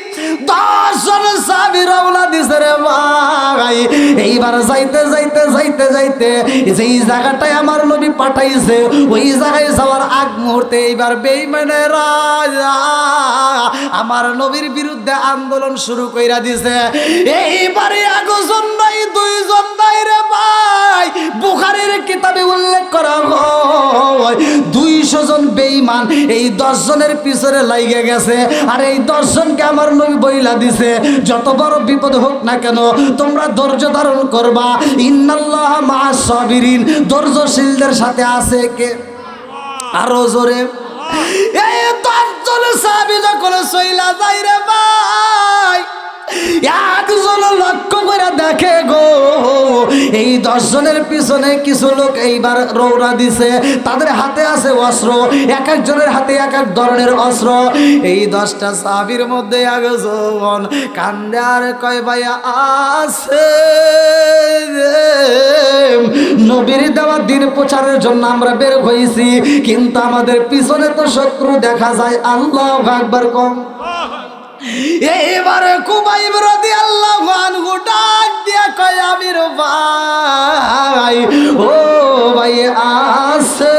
10 জন সাহাবী রওনা দিছে রে ভাই। এইবার যাইতে যাইতে যাইতে যাইতে যেই জায়গাটায় আমার নবী পাঠাইছে, ওই জায়গায় যাওয়ার আগ মুহূর্তে এইবার বেঈমানেরা আমার নবীর বিরুদ্ধে আন্দোলন শুরু কইরা দিছে। এইবারে একজন নাই, 2 জন নাই রে ভাই। বুখারীর কিতাবে উল্লেখ করা হয় 200 জন বেঈমান এই 10 জনের পিছনে লাইগে গেছে। আর এই 10 জনকে আমার নবী বইলা দিছে, যত বড় বিপদ হোক না কেন তোমরা ধৈর্য ধারণ করবা। ইন্নাল্লাহ মা'আস সাবিরিন, ধৈর্যশীলদের সাথে আছে কে? আরো জোরে। এই 10 জন সাহাবী যখন চইলা যায় রে ভাই, একজন লক্ষ্য করে দেখে গো, এই 10 জনের পিছনে কিছু লোক এইবার রওনা দিছে। তাদের হাতে আছে অস্ত্র, এক একজনের হাতে এক এক ধরনের অস্ত্র। এই 10টা সাহাবীর মধ্যে একজন কান্দে আর কয়, ভাইয়া আছে নবীর দেওয়া দিন প্রচারের জন্য আমরা বের হইছি, কিন্তু আমাদের পিছনে তো শত্রু দেখা যায়। আল্লাহু আকবার কম। এইবারে খুবাইব রাদিয়াল্লাহু আনহু ডাক দিয়া কয়, আমির ভাই, ও ভাই আছে।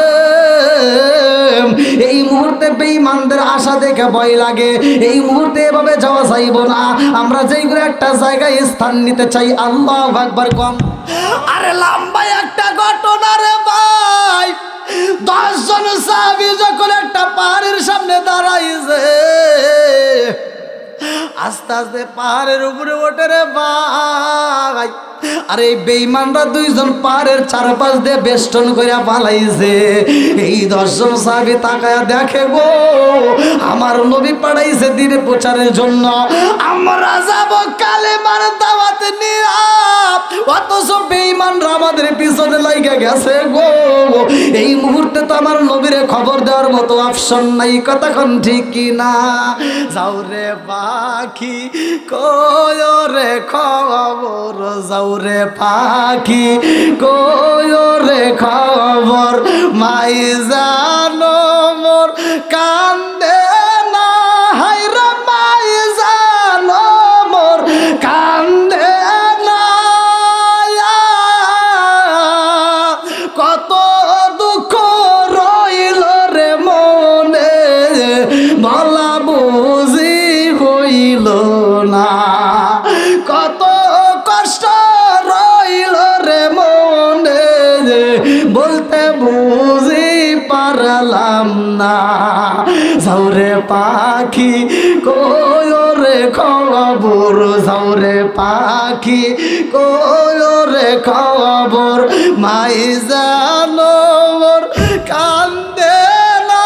এই মুহূর্তে বেঈমান বেঈমানদের আশা দেখে ভয় লাগে। এই মুহূর্তে এভাবে যাওয়া যাইব না। আমরা যেইগুলো একটা জায়গায় স্থান নিতে চাই। আল্লাহু আকবার কম। আরে লম্বা একটা ঘটনা রে ভাই। 10 জন সাহাবী যখন একটা পাহাড়ের সামনে দাঁড়াইছে, আস্তে আস্তে পাহাড়ের উপরে ওঠে রে ভাই। আর এই বেঈমানরা 2 জন পাহাড়ের চারপাশ দিয়ে বেষ্টন করে পালাইছে। এই 10 জন সাহাবী তাকায়া দেখে গো, আমার নবী পাঠাইছে দিনে প্রচারের জন্য, আমরা যাব কালেমার দাওয়াত নিয়ে, অথচ বেঈমানরা আমাদের পিছনে লাগা গেছে গো। এই মুহূর্তে তো আমার নবীরে খবর দেওয়ার মতো অপশন নাই। কতক্ষণ ঠিক কি না? যাও রে পাখি কয় রে খবর, যাও রে পাখি কয় রে খবর, মাই জানো মোর কান্দে না, হায় রে মাই জানো মোর কান্দে না, কত দুঃখ রইল রে মনে, বলা বুঝি হইল না, কত কষ্ট রইল রে মনে, বলতে বুঝি পারলাম না। যাও রে পাখি কয় রে খবর, যাও রে পাখি কয় রে খবর, মাই জানো মোর কান্দে না,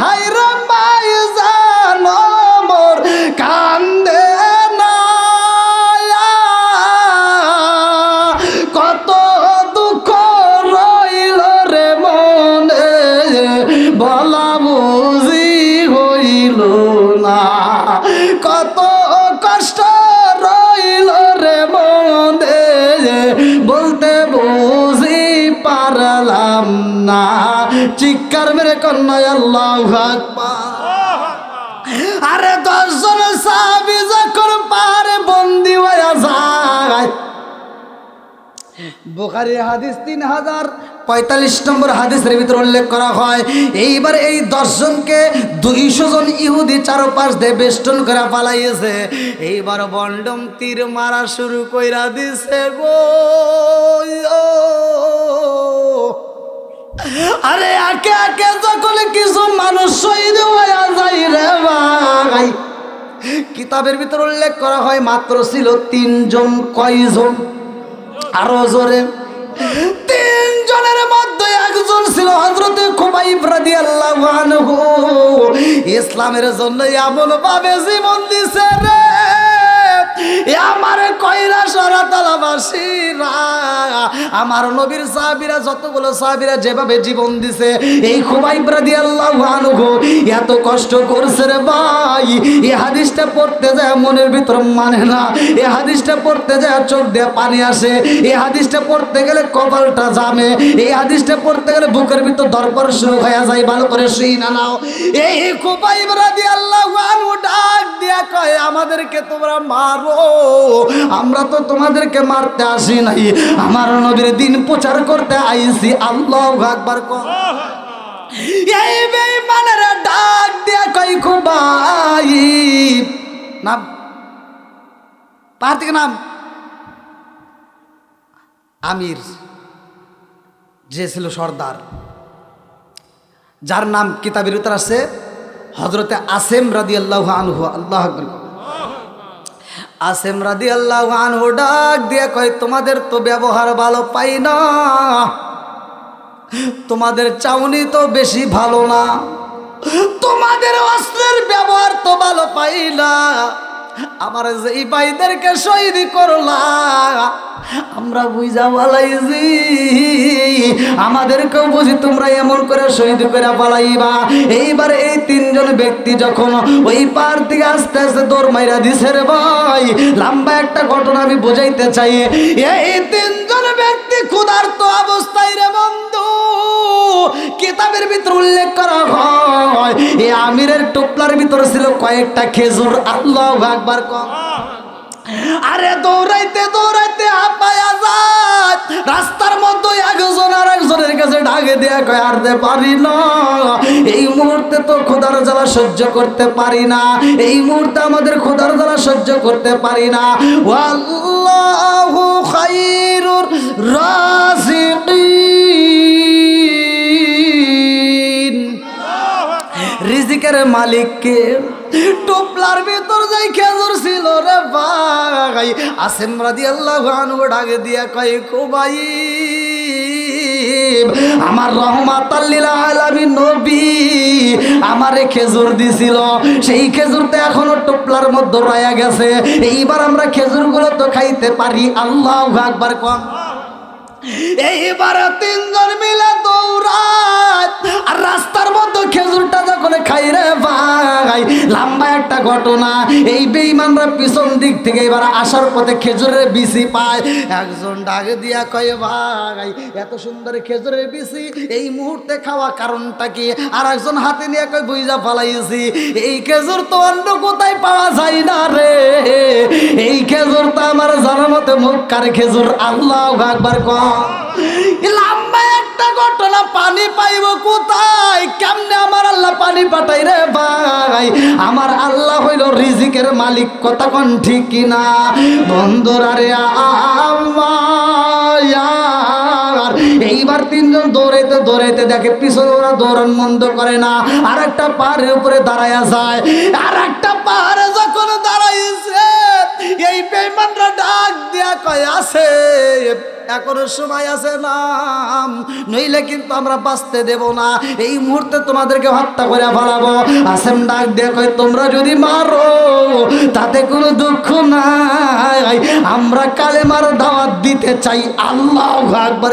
হায় রে মাই জানো মোর কান্দে না, কত দুঃখ রইল রে মনে, বলা বুঝি হইল না, কত কষ্ট রইল রে মনে, বলতে বুঝি পারলাম না। চিৎকার মেরে কন্যা আল্লাহু আকবার। আরে 10 জন সাহাবী যখন পাহাড়ে বন্দী হয়ে যায়, বুখারীর হাদিস 3045 নম্বর হাদিসের ভিতরে উল্লেখ করা হয়, এইবার এই 10 জনকে 200 জন ইহুদি চারপাশ দিয়ে বেষ্টন করে পালাইয়েছে। এইবার বন্ডম তীর মারা শুরু কইরা দিছে গো। আরে একে একে যখন কিছু মানুষ শহীদ হয়ে যায় রে ভাই, কিতাবের ভিতর উল্লেখ করা হয় মাত্র ছিল 3 জন। কয়জন? আরো জোরে। 3 জনের মধ্যে একজন ছিল হযরত খুবাইব রাদিয়াল্লাহু আনহু। ইসলামের জন্য এমন ভাবে জীবন দিছে রে, আমার কইরা সরাতলাবাসীরা, আমার নবীর সাহাবীরা, যতগুলো সাহাবীরা যেভাবে জীবন দিছে, এই খুবাইব রাদিয়াল্লাহু আনহু এত কষ্ট করছে রে ভাই। এই হাদিসটা পড়তে যায় মনের ভিতর মানে না, এই হাদিসটা পড়তে যায় চোখ দিয়ে পানি আসে, এই হাদিসটা পড়তে গেলে কপালটা জামে, এই হাদিসটা পড়তে গেলে বুকের ভিতর দরপর শুরু হয়ে যায়। ভালো করে শুই না নাও। এই খুবাইব রাদিয়াল্লাহু আনহু ডাক দিয়া কয়, আমাদেরকে তোমরা মারো, আমরা তো তোমাদেরকে মারতে আসি নাই, আমার নবীর দিন প্রচার করতে আইছি। আল্লাহু আকবার কর। এই বেঈমানেরা ডাক দিয়া কয়, খুবাইব নাম, পাহাড় থেকে নাম। আমির যে ছিল সর্দার, যার নাম কিতাবের ভিতর আছে হযরতে আসেম রাদিয়াল্লাহু আনহু। আল্লাহু আকবার। আসেম রাদিয়াল্লাহু আনহু ডাক দিয়ে কয়, তোমাদের তো ব্যবহার ভালো পাই না, তোমাদের চাউনি তো বেশি ভালো না, তোমাদের অস্ত্রের ব্যবহার তো ভালো পাই না, আমার যেই ভাইদেরকে শহীদ করলা আমরা বুঝা পালাইছি, আমাদেরকেও বুঝি তোমরা এমন করে শহীদ করে পালাইবা। এইবার এই 3 জন ব্যক্তি যখন ওই পার থেকে আস্তে আস্তে দৌড় মাইরা দিছে রে ভাই। লম্বা একটা ঘটনা আমি বোঝাইতে চাই। এই 3 জন ব্যক্তি ক্ষুধার্ত অবস্থায় রে বন্ধু, কিতাবের ভিতর উল্লেখ করা হয় এই আমিরের টোপলার ভিতর ছিল কয়েকটা খেজুর। আল্লাহু আকবার। আরে দৌড়াইতে দৌড়াইতে হাঁপায়া যায়, রাস্তার মধ্যে একজন আর একজনের কাছে ডাকে দেয়া কয় আর দে পারি না, এই মুহূর্তে তো খোদার জ্বালা সহ্য করতে পারি না, এই মুহূর্তে আমাদের খোদার জ্বালা সহ্য করতে পারি না। ওয়াল্লাহু খায়রুর রাযিকিন, রিজিকের মালিককে। টোপলার ভিতর যাই খেজুর ছিল রে ভাই, আসেম রাদিয়াল্লাহু আনহু ডাকে দিয়া কয় খুবাইব, আমার রহমাতাল লিল আলামিন নবী আমারে খেজুর দিছিল, সেই খেজুরটা এখনো টোপলার মধ্যে রয়ে গেছে, এইবার আমরা খেজুরগুলো তো খাইতে পারি। আল্লাহু আকবার কম। এইবার তিনজন মিলে দৌড়ায়, আর রাস্তার মধ্যে খেজুরটা যখন খাই রে ভাই, লম্বা একটা ঘটনা। এই বেঈমানরা পিছন দিক থেকে এবার আসার পথে খেজুরের বিচি পায়, একজন ডাকে দিয়া কয় ভাই এত সুন্দর খেজুরের বিচি এই মুহূর্তে খাওয়া কারণটা কি? আর একজন হাতে নিয়ে কয় বুইজা ফালাইছি, এই খেজুর তো অন্য কোথায় পাওয়া যায় না রে, এই খেজুর তো আমার জানার মতে মক্কার খেজুর। আল্লাহু আকবার কম। লম্বা একটা ঘটনা, পানি পাইব কোথায়, কেমনে আমার আল্লাহ পানি পাঠাই রে ভাই? আমার আল্লাহ হইল রিজিকের মালিক, কথা কোন ঠিক কিনা বন্ধুরা রে আমার। এইবার তিনজন দৌড়াইতে দৌড়াইতে দেখে পিছনে ওরা দৌড়ান বন্ধ করে না, আর একটা পাহাড়ের উপরে দাঁড়াইয়া যায়, আর একটা পাহাড়ে যখন দাঁড়াইছে এই বেঈমানরা ডাক দিয়া কয় আছে এখনো সময় আছে নাম, নইলে কিন্তু আমরা বাঁচতে দেব না, এই মুহূর্তে তোমাদেরকে হত্যা করে ফেলাবো। আসেম ডাক দিয়ে কয় তোমরা যদি মারো তাতে কোনো দুঃখ নাই, আমরা কালেমার দাওয়াত দিতে চাই। আল্লাহু আকবার।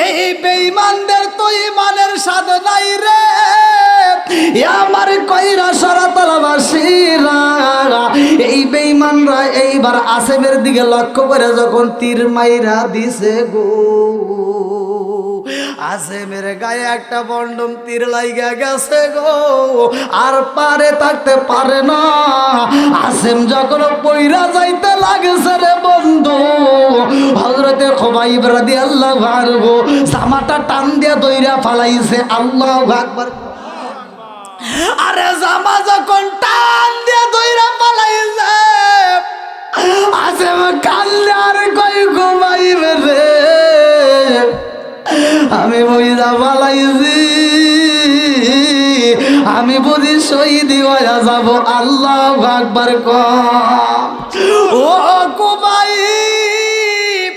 এই বেঈমানদের তো ইমানের স্বাদ নাই রে, আমার কইরা সরাতলাবাসীরা। এই বেঈমানরা এইবার আসেমের দিকে লক্ষ্য করে যখন তীর মাইরা দিছে গো, আসেমের গায়ে একটা বন্ডম তীর লাইগা গেছে গো, আর পারে থাকতে পারে না। আসেম যখন পইরা যাইতে লাগছে রে বন্ধু, হযরতে খুবাইব রাদিয়াল্লাহু আনহু জামাটা টান দিয়া দইরা ফালাইছে। আল্লাহু আকবার। আরে জামা যখন টান দিয়া দইরা ফালাইছে, আসেম কান্দে আর কই খুবাইব রে আমি বইরা ফালাইছি, আমি বুঝি শহীদ হইয়া যাব। আল্লাহু আকবার কম। ও খুবাইব,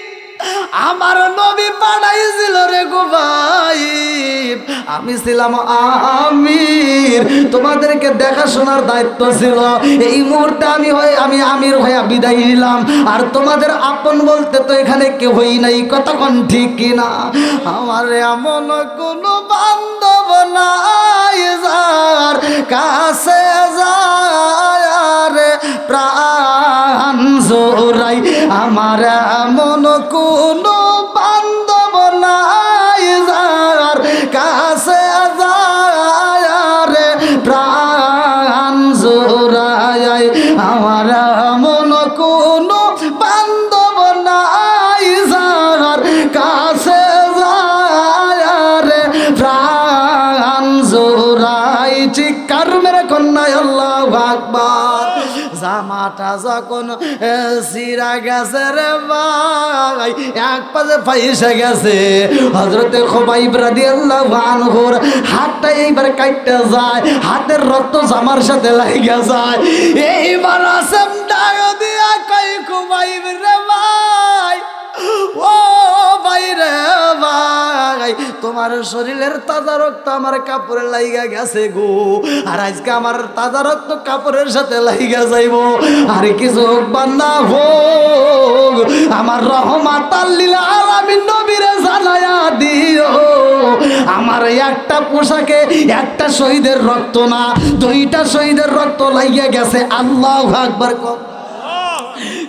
আমার নবী পাঠাইছিল রে খুবাইব, আমি ছিলাম আমির, তোমাদেরকে দেখাশোনার দায়িত্ব ছিল। এই মুহূর্তে আমি আমির হইয়া বিদায় নিলাম, আর তোমাদের আপন বলতে তো এখানে কেউ হই নাই, কতক্ষণ ঠিক কিনা? আমার এমন কোনো বান্ধব নাই যার কাছে যায় রে প্রাণ জোড়াই, আমার এমন কোনো বান্ধব নাই যার কাছে যায় রে প্রাণ জোড়াই, আমার এমন কোনো বান্ধব নাই যার কাছে যায় রে প্রাণ জোড়াই। চিৎকার মেরে কন্যায় আল্লাহু আকবার। জামাটা যখন সিরা গেছে রে ভাই, এক পাশে ফাইসে গেছে, হযরতে খুবাইব রাদিয়াল্লাহু আনহুর হাতটা এইবার কাটতে যায়, হাতের রক্ত জামার সাথে লাগিয়া যায়। এইবার আসেম ডাক দিয়া কয় খুবাইব রে ভাই, ও ভাই রে ভাই, তোমার শরীরের তাজা রক্ত আমার কাপড়ে লাইগা গেছে গো, আর আজকে আমার তাজা রক্ত কাপড়ের সাথে লাইগা যাইব। আর কিছু হোক বা না হোক, আমার রহমাতাল লিল আলামিন নবীরে জানায়া দিও, আমার একটা পোশাকে একটা শহীদের রক্ত না, দুইটা শহীদের রক্ত লাইগা গেছে। আল্লাহু আকবার।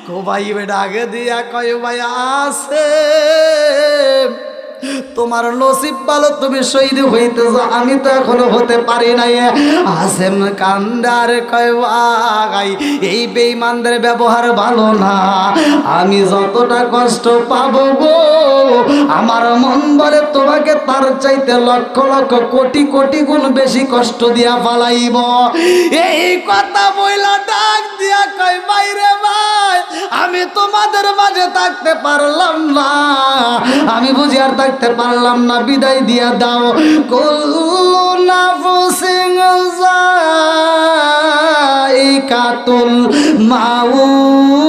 খুবাইব ডাকে দিয়া কয় ভাই আছে তোমার নসিব ভালো, তুমি শহীদ হইতেছ, আমি তো এখনো হতে পারি নাই। আসেম কান্দার কয় ভাই, এই বেঈমানদের ব্যবহার ভালো না, আমি যতটা কষ্ট পাবো গো, আমার মন বলে তোমাকে তার চাইতে লক্ষ লক্ষ কোটি কোটি গুণ বেশি কষ্ট দিয়া ফালাইব। এই কথা বইলা ডাক দিয়া কয় বাইরে ভাই, আমি তোমাদের মাঝে থাকতে পারলাম না, আমি বুঝি আর থাকতে পারলাম না, বিদায় দিয়া দাও। কুল্লু নাফসিন যায়িকাতুল মাউত।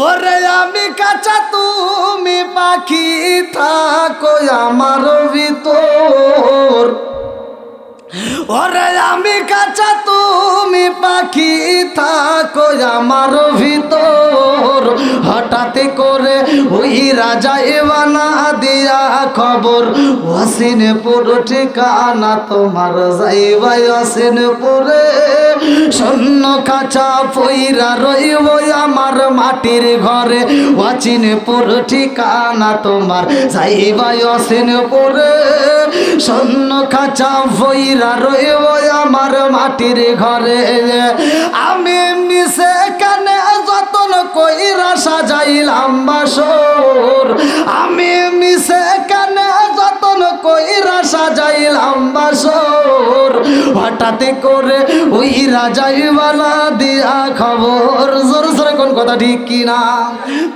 ওরে আমি কাঁচা তুমি পাখি, থাকো আমার ভিতর। ওরে আমি কাঁচা তুমি পাখি, থাকো আমার ভিতর। হঠাৎ করে ওই রাজা এবানা দিয়া খবর, ওয়াসিনপুর ঠিকানা তোমার, যাইবাই ওয়াসিনপুরে। সৈন্য কাঁচা পইরা রইব আমার মাটির ঘরে, ওয়াসিনপুর ঠিকানা তোমার, যাইবাই ওয়াসিনপুরে। সৈন্য কাঁচা পইরা রইব আমার মাটির ঘরে। আমি মিশে কানে যতন কইরা সাজাইলাম বাসর, আমি মিশে কানে যতন কইরা সাজাইলাম বাসর। হঠাৎ করে ওই রাজাইওয়ালা দিয়া খবর, জোর জোরে কোন কথা ঠিক কিনা?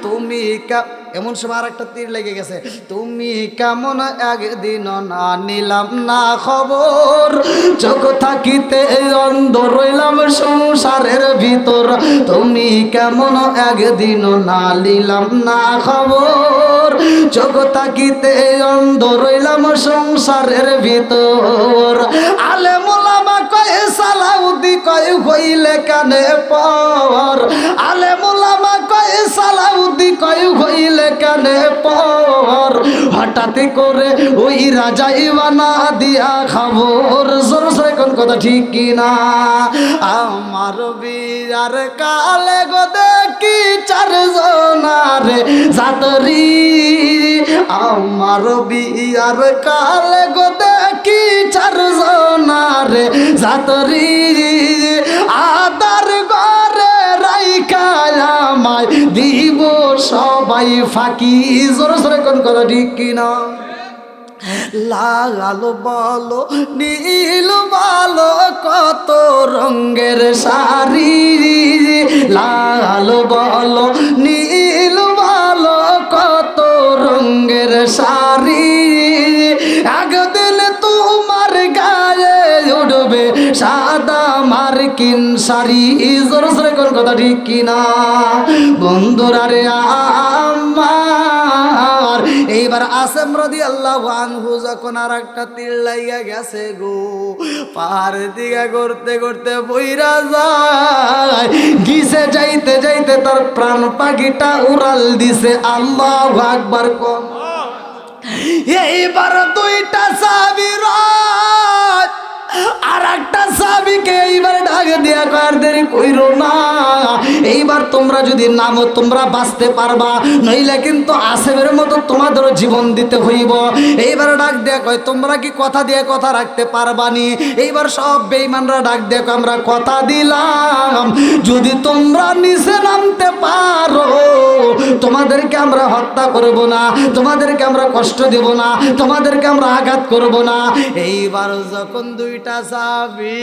তুমি এমন সময় আর একটা তীর লেগে গেছে। তুমি কেমন একদিন না নিলাম না খবর, চোখ থাকিতে অন্ধ রইলাম সংসারের ভিতর। তুমি কেমন একদিন না নিলাম না খবর, চোখ থাকিতে অন্ধ রইলাম সংসারের ভিতর। আলেম ওলামা কয় সালাউদ্দি কয় হইলে কানে পর, আলেম ওলামা কয় সালাউদ্দি কয় হইলে কানে পর। হঠাৎ করে ওই রাজা ইবানা দিয়া খবর, জোর জোরে কোন কথা ঠিক কিনা? আমার বিয়ার কালে গো দেখি চারজনারে জাতরি, আমার বিয়ার কালে গো দেখি চারজনারে জাতরি। আদার ঘরে রাইখা আমায় দিব সবাই ফাঁকি, জোরে জোরে কোন কথা ঠিক কিনা? লাল বলো নীল বলো কত রঙের শাড়ি, লাল বলো নীল বলো কত রঙের শাড়ি। একদিন তোমার গায়ে উঠবে সাদা মার্কিন শাড়ি, জোরে জোরে কোন কথা ঠিক কিনা? বন্ধুরা রে আমার, এইবার আসেম রাদিয়াল্লাহু আনহু যখন আর একটা তীর লাইগা গেছে গো, পাহাড় দিকে করতে করতে বইরা যায়, গিসে যাইতে যাইতে তার প্রাণ পাখিটা উড়াল দিছে। আল্লাহু আকবার কোন। এইবার দুইটা সাহাবীর আর একটা সাহাবীকে এইবার ডাক দিয়া কার দেরি কইরো না, এইবার তোমরা যদি নামো তোমরা বাঁচতে পারবা, নইলে কিন্তু আসেমের মতো তোমাদের জীবন দিতে হইব। এইবার ডাক দিয়া কয় তোমরা কি কথা দিয়ে কথা রাখতে পারবানি? এইবার সব বেঈমানরা ডাক দিয়া কয় আমরা কথা দিলাম, যদি তোমরা নিচে নামতে পারো তোমাদেরকে আমরা হত্যা করব না, তোমাদেরকে আমরা কষ্ট দেব না, তোমাদেরকে আমরা আঘাত করব না। এইবার যখন দুইটা সাহাবী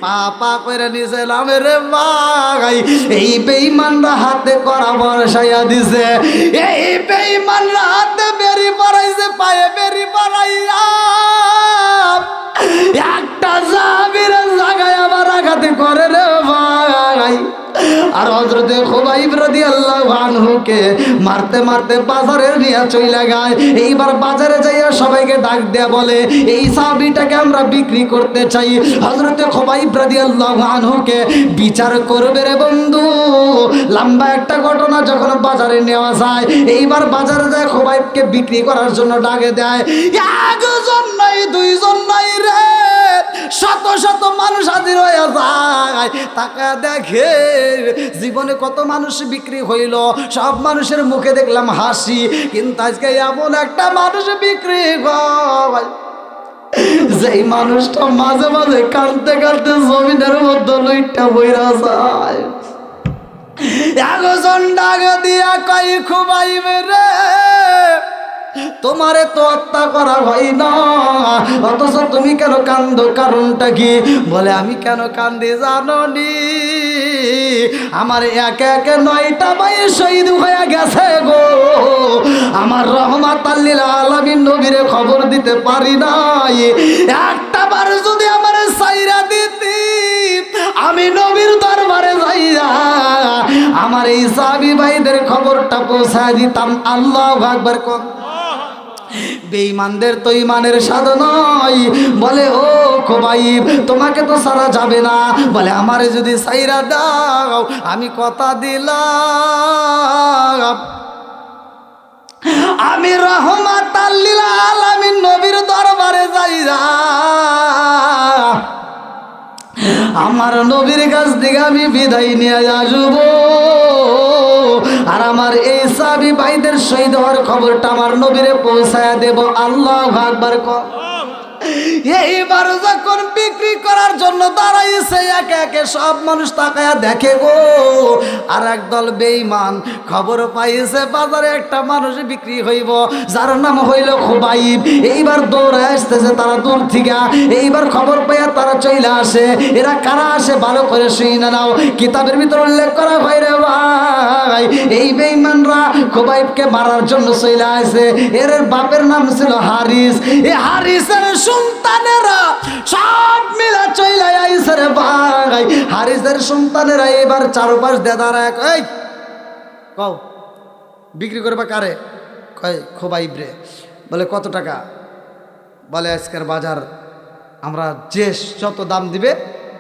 পাপা করে নিচে নামে রে ভাই, এই বেঈমানরা হাতে করা বর্ষাইয়া দিছে, এই বেঈমানরা হাতে বেরি পড়াইছে, পায়ে বেরি পড়াইয়া একটা সাহাবীর জায়গায় আবার আঘাত করে রে ভাই। আর হযরতে খুবাইব রাদিয়াল্লাহু আনহুকে মারতে মারতে বাজারে নিয়ে চলে যায়। এইবার বাজারে যাইয়া সবাইকে ডাক দেয়া বলে এই সাহাবীটাকে আমরা বিক্রি করতে চাই। হযরতে খুবাইব রাদিয়াল্লাহু আনহুকে বিচার করবে রে বন্ধু। লম্বা একটা ঘটনা যখন বাজারে নেওয়া যায়, এইবার বাজারে যায় খুবাইবকে বিক্রি করার জন্য ডাকে দেয়। একজন নাই দুইজন নাই রে, শত শত মানুষ হাজির হয়ে যায়, তাকে দেখে জীবনে কত মানুষ বিক্রি হইল, সব মানুষের মুখে দেখলাম হাসি, কিন্তু আজকে এমন একটা মানুষ বিক্রি হয় যেই মানুষটা মাঝে মাঝে কাঁদতে কাঁদতে জমিনের মধ্যে লইটা বইরা যায়। একজন ডাক দিয়া কই খুবাইব রে, তোমারে তো হত্যা করা হয় না, অথচ তুমি কেন কান্দো, কারণটা কি? বলে আমি কেন কান্দি জানো নি, আমার একে একে 9টা ভাই শহীদ হয়ে গেছে গো, আমার রহমাতাল লিল আলামিন নবীরে খবর দিতে পারি নাই, একটা বার যদি আমার সাইরা দিতি আমি নবীর দরবারে যাইয়া আমার এই সাহাবী ভাইদের খবরটা পৌঁছায় দিতাম। আল্লাহু আকবার। কোন বেঈমানদের তো ইমানের স্বাদ নয়। বলে ও খুবাইব, তোমাকে তো সারা যাবে না, বলে আমারে যদি সাইরা দাও আমি কথা দিলাম আমি রহমাতাল লিল আলামিন নবীর দরবারে যাইয়া আমার নবীর কাছ থেকে আমি বিদায় নিয়ে আসবো, আর আমার এই সাহাবী ভাইদের শহীদ হওয়ার খবরটা আমার নবীরে পৌঁছায়া দেব। আল্লাহু আকবার। এইবার যখন বিক্রি করার জন্য দাঁড়াইছে, একে একে সব মানুষ তাকায়া দেখে গো, আর একদল বেঈমান খবর পাইছে বাজারে একটা মানুষ বিক্রি হইব যার নাম হইল খুবাইব। এইবার দৌড়ে আসতেছে তারা দূর থেকে, এইবার খবর পাইয়া তারা চলে আসে। এরা কারা আসে ভালো করে শুনে নাও, কিতাবের ভিতর উল্লেখ করা হয় রে ভাই, এই বেঈমানরা খুবাইবকে মারার জন্য চলে আসে। এর বাপের নাম ছিল হারিস, এই হারিসের সন্তানেরা সব মিলা চলে আইছে রে ভাই। হারিসের সন্তানেরা এবার চারপাশ দিয়ে দাঁড়ায়, এই কও বিক্রি করবা কারে? কয় খুবাইব রে। বলে কত টাকা? বলে আজকের বাজার আমরা যে যত দাম দিবে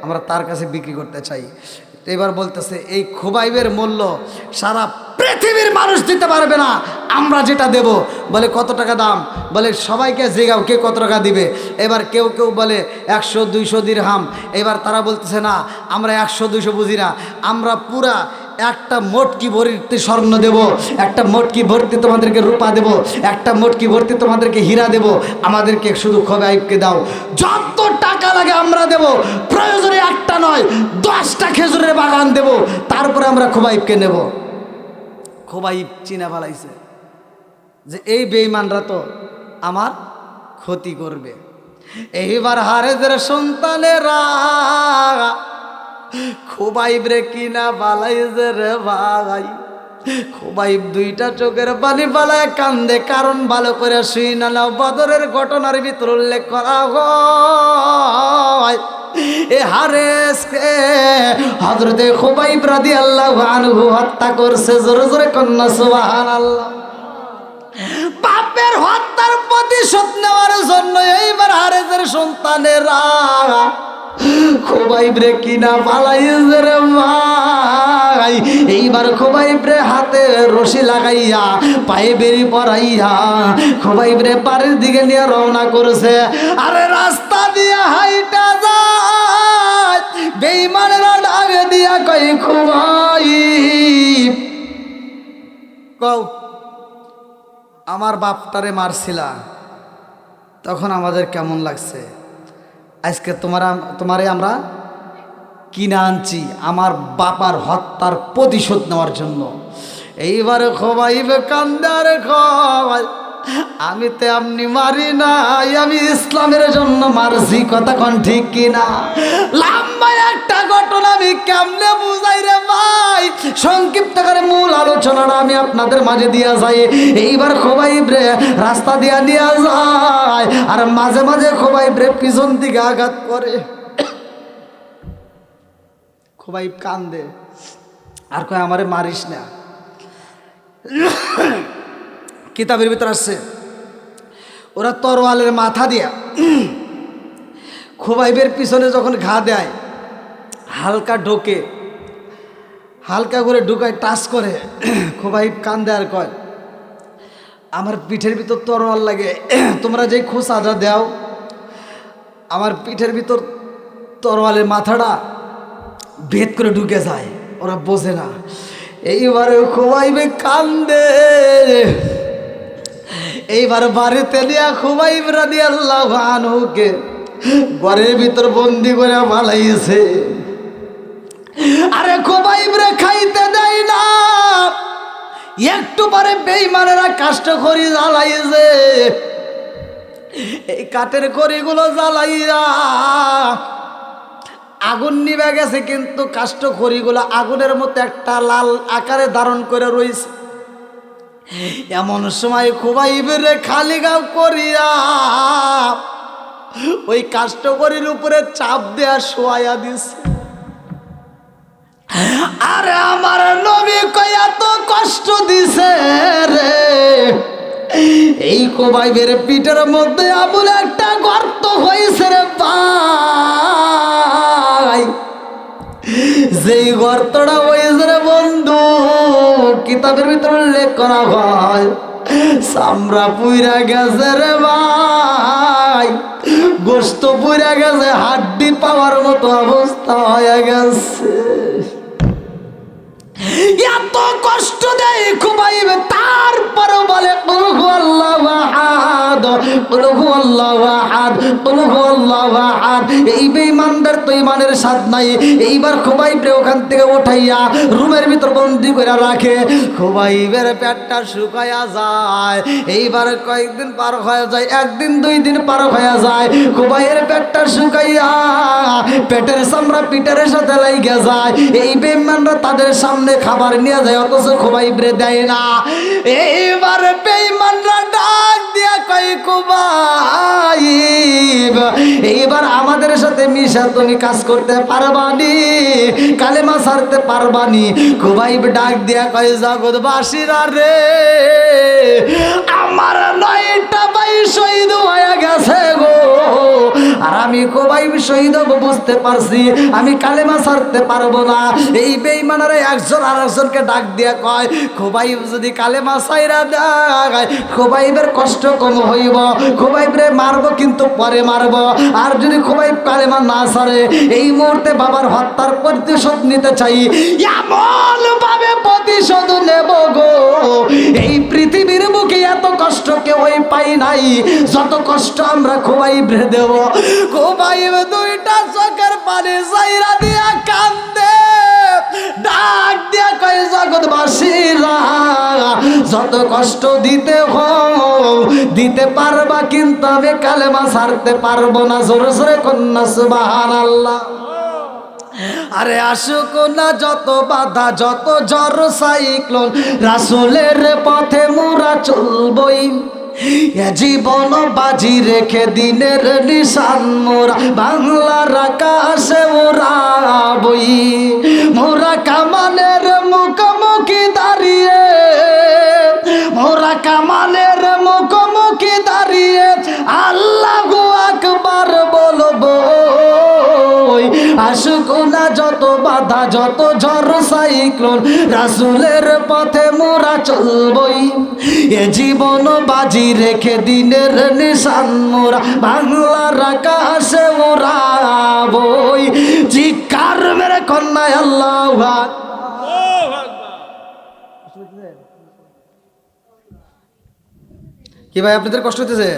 আমরা তার কাছে বিক্রি করতে চাই। এবার বলতেছে এই খুবাইবের মূল্য সারা পৃথিবীর মানুষ দিতে পারবে না, আমরা যেটা দেব। বলে কত টাকা দাম? বলে সবাইকে জিগাও কে কত টাকা দিবে। এবার কেউ কেউ বলে 100-200 দিরহাম। এবার তারা বলতেছে না আমরা 100-200 বুঝি না, আমরা পুরা একটা মটকি ভর্তি স্বর্ণ দেব, একটা মটকি ভর্তি তোমাদেরকে রূপা দেব, একটা মটকি ভর্তি তোমাদেরকে হীরা দেব, আমাদেরকে শুধু খুবাইবকে দাও, যত টাকা লাগে আমরা দেব, প্রয়োজনে একটা নয় 10টা খেজুরের বাগান দেব, তারপরে আমরা খুবাইবকে নেব। খুবাইব চিনা ফেলাইছে যে এই বেঈমানরা তো আমার ক্ষতি করবে। এইবার হারেজের সন্তানেরা খুবাইব রে কিনা বালাইছে রে ভাই। খুবাইব 2টা চোখের পানি বালায় কান্দে, কারণ ভালো করে শুই না নাও, বদরের ঘটনার ভিতর উল্লেখ করা হয় এ হারেসকে হযরতে খুবাইব রাদিয়াল্লাহু আনহু হত্যা করছে। জোরে জোরে কন্যা সুবহানাল্লাহ। বাপের হত্যার প্রতিশোধ নেওয়ার জন্য এইবার হারেসের সন্তানেরা খুবাইব রে কিনা পালাইছে রে ভাই। এইবার খুবাইব রে হাতে রশি লাগাইয়া পায়ে বেরি পরাইয়া খুবাইব রে পাড়ের দিকে নিয়ে রওনা করেছে। আরে রাস্তা দিয়ে হাইটা যায়, বেঈমানেরা ডাকে দিয়া কই খুবাইব কও আমার বাপটারে মারছিলা তখন আমাদের কেমন লাগছে, আজকে তোমারে আমরা কিনে আনছি আমার বাবার হত্যার প্রতিশোধ নেওয়ার জন্য। এইবারে খুবাইব কান্দার খোয়াই, আমি তো এমনি মারি নাই, আমি ইসলামের জন্য মারছি, কথা কোন ঠিক কিনা? লম্বা একটা ঘটনা আমি কেমনে বুঝাই রে ভাই, সংক্ষিপ্ত করে মূল আলোচনাটা আমি আপনাদের মাঝে দিয়া যাই। এইবার খুবাইব রে রাস্তা দিয়া নিয়ে যায়, আর মাঝে মাঝে খুবাইব রে পিছন দিকে আঘাত করে। খুবাইব কান্দে আর কয় আমারে মারিস না। কিতাবের ভিতর আসছে ওরা তরোয়ালের মাথা দিয়া খুবাইবের পিছনে যখন ঘা দেয়, হালকা ঢোকে, হালকা করে ঢুকায় টাচ করে, খুবাইব কান্দে আর কয় আমার পিঠের ভিতর তরোয়াল লাগে, তোমরা যে খোঁচাটা দাও আমার পিঠের ভিতর তরোয়ালের মাথাটা ভেদ করে ঢুকে যায়, ওরা বোঝে না। এইবারে খুবাইবে কান্দে, এইবার বাড়িতে নিয়ে খুবাইব রাদিয়াল্লাহু আনহুকে ঘরের ভিতর বন্দি করে ভালাইছে। আরে খুবাইব রে খাইতে দেয় না, একটু পরে বেঈমানেরা কাষ্ট খড়ি জ্বালাইছে। এই কাঠের খড়িগুলো জ্বালাইয়া আগুন নিভে গেছে, কিন্তু কাষ্ঠ খড়িগুলো আগুনের মতো একটা লাল আকারে ধারণ করে রয়েছে। এমন সময় খুবাইবের খালি গাও করিয়া ওই কাষ্ঠ খড়ির উপরে চাপ দেয়া শোয়া দিছে। আরে আমার নবী এত কষ্ট দিছে রে, এই খুবাইবের পিঠের মধ্যে আবুল একটা গর্ত হয়েছে রে ভাই। যেই গর্তটা হয়েছে রে বন্ধু, কিতাবের ভিতরে উল্লেখ করা হয় চামড়া পুইরা গেছে রে ভাই, গোস্ত পুইরা গেছে, হাড্ডি পাওয়ার মতো অবস্থা হয়ে গেছে। এত কষ্ট দেয় খুবাইব, তারপরে বলে কুল হুয়াল্লাহু আহাদ, কুল হুয়াল্লাহু আহাদ, কুল হুয়াল্লাহু আহাদ। এই বেঈমানদের তো ঈমানের স্বাদ নাই। এইবার খুবাইবরে ওখান থেকে উঠাইয়া রুমের ভিতর বন্দি করে রাখে। খুবাইবের পেটটা শুকায়া যায়। এইবার কয়েকদিন পার হয়ে যায়, একদিন দুই দিন পার হয়ে যায়। খুবাইবের পেটটা শুকাইয়া পেটের চামড়া পিঠের সাথে লাগিয়ে যায়। এই বেঈমানরা তাদের সামনে খাবার নিয়ে যায়, অথচ খুবাইবরে দেয় না। এইবার বেঈমানরা ডাক দিয়া কই খুবাইব, এইবার আমাদের সাথে মিশা তুমি কাজ করতে পারবানি, কালেমা ছাড়তে পারবানি? খুবাইব ডাক দিয়া কয় জগৎবাসীরা রে, আমার 9টা ভাই শহীদ হয়ে গেছে গো, আর আমি খুবাইব শহীদ হব বুঝতে পারছি, আমি কালেমা ছাড়তে পারবো না। এই বেঈমানরা একজন আরেকজনকে ডাক দিয়া কয় খুবাইব যদি কালেমা ছাইরা দেয় খুবাইবের কষ্ট কম হইব, খুবাইবরে মারবো কিন্তু পরে মারবো। আর যদি খুবাইব কালেমা না ছাড়ে এই মুহূর্তে বাবার হত্যার প্রতিশোধ নিতে চাই, এমন ভাবে প্রতিশোধ নেব গো, এই পৃথিবীর বুকে এত কষ্ট কেউ পাই নাই যত কষ্ট আমরা খুবাইবরে দেব। খুবাইব 2টা চোখের পানি ছাইরা দিয়া কান্দে, ডাক দিয়া কয় জগৎবাসীরা যত কষ্ট দিতে হোক দিতে পারবা, কিন্তু আমি কালেমা ছাড়তে পারবো না। জোরে জোরে কন্যা সুবহানাল্লাহ। আরে আসুক না যত বাধা, যত ঝড় সাইক্লোন, রাসূলের পথে মোরা চলবই, এ জীবন বাজি রেখে দিনের নিশান মোরা বাংলার আকাশে উড়াবই। মোরা কামানের মুখোমুখি দাঁড়িয়ে, মোরা কামানের মুখোমুখি দাঁড়িয়ে আল্লাহু আকবার বলবো। আসুক না যত বাধা, যত ঝড় সাইক্লোন, রাসূলের পথে মোরা চলবই, এ জীবন বাজি রেখে দিনের নিশান মোরা বাংলার আকাশে উড়াবই। চিৎকার মেরে কন্যায় আল্লাহু আকবার। কি ভাই আপনাদের কষ্ট হতেছে?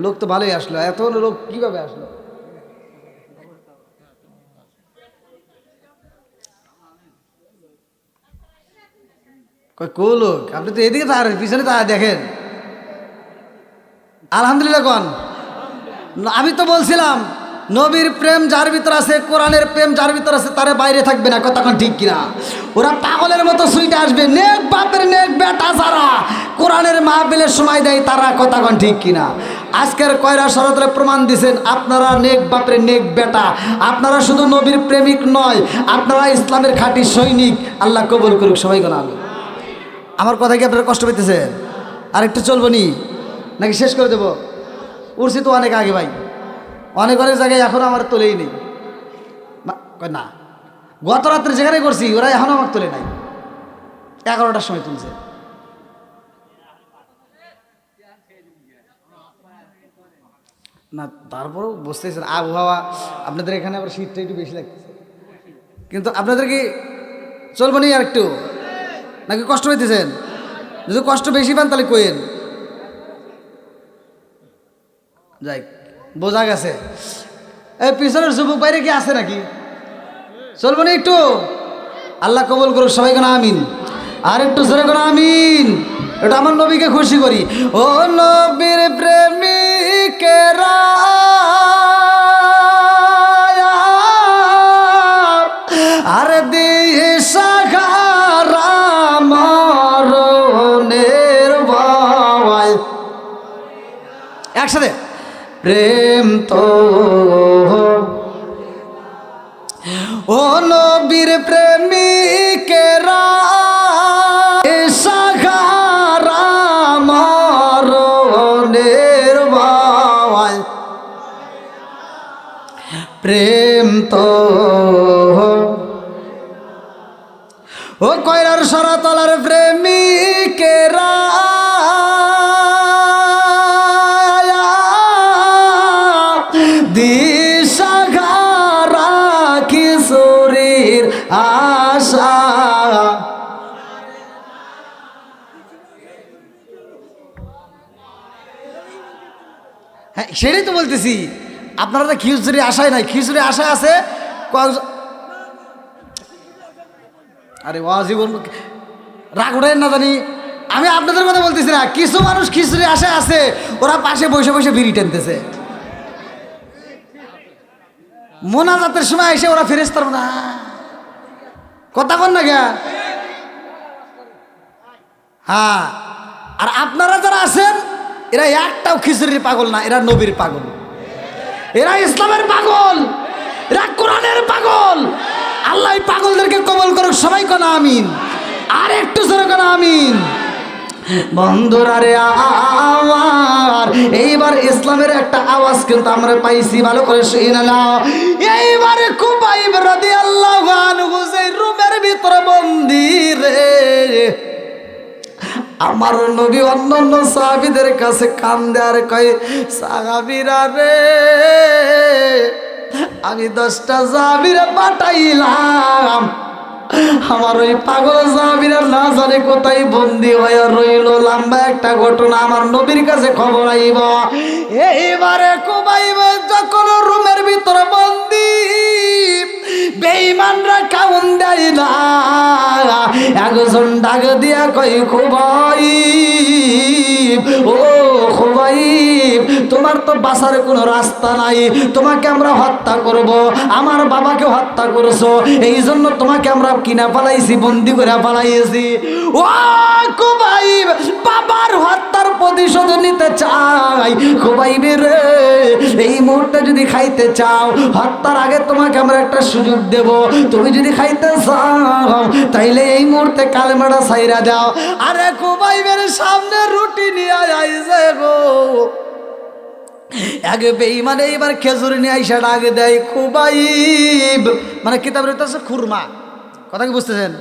লোক তো ভালোই আসলো, এত লোক কিভাবে আসলো? কো লোক, আপনি তো এদিকে তার পিছনে তা দেখেন। আলহামদুলিল্লাহ কন। আমি তো বলছিলাম নবীর প্রেম যার ভিতর আছে, কোরআনের প্রেম যার ভিতর আছে, তারে বাইরে থাকবে না। কতক্ষণ ঠিক কিনা? ওরা পাগলের মতো সুইটে আসবে। নেক বাপের নেক বেটা যারা কোরআনের মাহফিলের সময় দেয় তারা, কতক্ষণ ঠিক কিনা? আজকের কয়রা শরতের প্রমাণ দিছেন আপনারা নেক বাপের নেক বেটা। আপনারা শুধু নবীর প্রেমিক নয়, আপনারা ইসলামের খাঁটি সৈনিক। আল্লাহ কবুল করুক সবাই কোন আমি। আমার কথা কি আপনারা কষ্ট পেতেছেন? আর একটু চলবো নি নাকি শেষ করে দেবো? উঠছি তো অনেক আগে ভাই, অনেক অনেক জায়গায় এখনো আমার তোলেই নেই। না, গত রাত্রে যেখানে করছি ওরা এখনো আমার তোলে নাই। 11টার সময় তুলছে। না তারপরেও বুঝতেছেন আবহাওয়া আপনাদের এখানে আবার শীতটা একটু বেশি লাগতেছে, কিন্তু আপনাদের কি চলবে না আর একটু, নাকি কষ্ট হইতেছেন? যদি কষ্ট বেশি পান তাহলে কইেন, যাই বোঝা গেছে। এই পিছনের যুবক বাইরে কি আছে নাকি? চলবো না একটু? আল্লাহ কবুল করুক, সবাই কোনো আমিন। আর একটু জোরে কোনো আমিন। এটা আমার নবীকে খুশি করি। ও নবীর প্রেমিকেরা আর দিশাহারা মরণের ভয়, একসাথে প্রেম তো ও নবীর প্রেমিকেরা সাহারা মরণের ভয়, প্রেম তো ও কয়রার সরাতলার প্রেমিকেরা দিশাহারা কিশোরীর আশা, হ্যাঁ সেটাই তো বলতেছি। আপনারা তো খিচুড়ি আশায় নাই, খিচুড়ি আশায় আছে। আরে জীবন রাগ ওঠায় না জানি, আমি আপনাদের কথা বলতেছি না। কিছু মানুষ খিচুড়ি আশায় আছে, ওরা পাশে বসে বসে বিড়ি টানতেছে। মোনাজাতের সময় এসে ওরা ফেরেশতার না কথা বল না গা। হ্যাঁ, আর আপনারা যারা আছেন এরা একটাও খিচুড়ির পাগল না, এরা নবীর পাগল, এরা ইসলামের পাগল, এরা কোরআনের পাগল। আল্লাহ পাগলদেরকে কবুল করুক, সবাই কোন আমিন। আর একটু জোরে কোন আমিন। বন্ধুরা রে আমার এইবার ইসলামের একটা আওয়াজ কিন্তু আমরা পাইছি, ভালো করে শুনে নাও। এইবারে খুবাইব রাদিয়াল্লাহু আনহু যে রুমের ভিতরে বন্দী রে, আমার নবী অন্যান্য সাহাবীদের কাছে কান্দে আর কয়, সাহাবীরা রে আমি 10টা সাহাবীরা পাঠাইলাম, আমার ওই পাগল সাহাবীরা না জানে কোথায় বন্দী হয়ে রইল। লম্বা একটা ঘটনা, আমার নবীর কাছে খবর আইব। এইবারে খুবাইব যখন রুমের ভিতরে বন্দী, বেঈমানরা কাউন দেয় না, একজন ডাক দিয়া কই, খুবাইব ও খুবাইব তোমার তো বাঁচার কোনো রাস্তা নাই, তোমাকে আমরা হত্যা করব, আমার বাবাকে হত্যা করছো, এই জন্য তোমাকে আমরা কিনা পালাইছি, বন্দি করে পালাইছি। ও খুবাইব বাবার হত্যার প্রতিশোধ নিতে চাই। খুবাইব রে এই মুহূর্তে যদি খাইতে চাও, হত্যার আগে তোমাকে আমরা একটা সুযোগ দেব, তুমি যদি খাইতে চাও তাইলে এই মুহূর্তে কালেমাটা ছাইরা দাও। আরে খুবাইবের সামনে রুটি নিয়ে আইছে গো, আগে বেঈমান এইবার খেজুর নিয়ে আইসা ডাক দেয়, খুবাইব মানে কিতাবের আছে খুরমা, কথা কি বুঝতেছেন?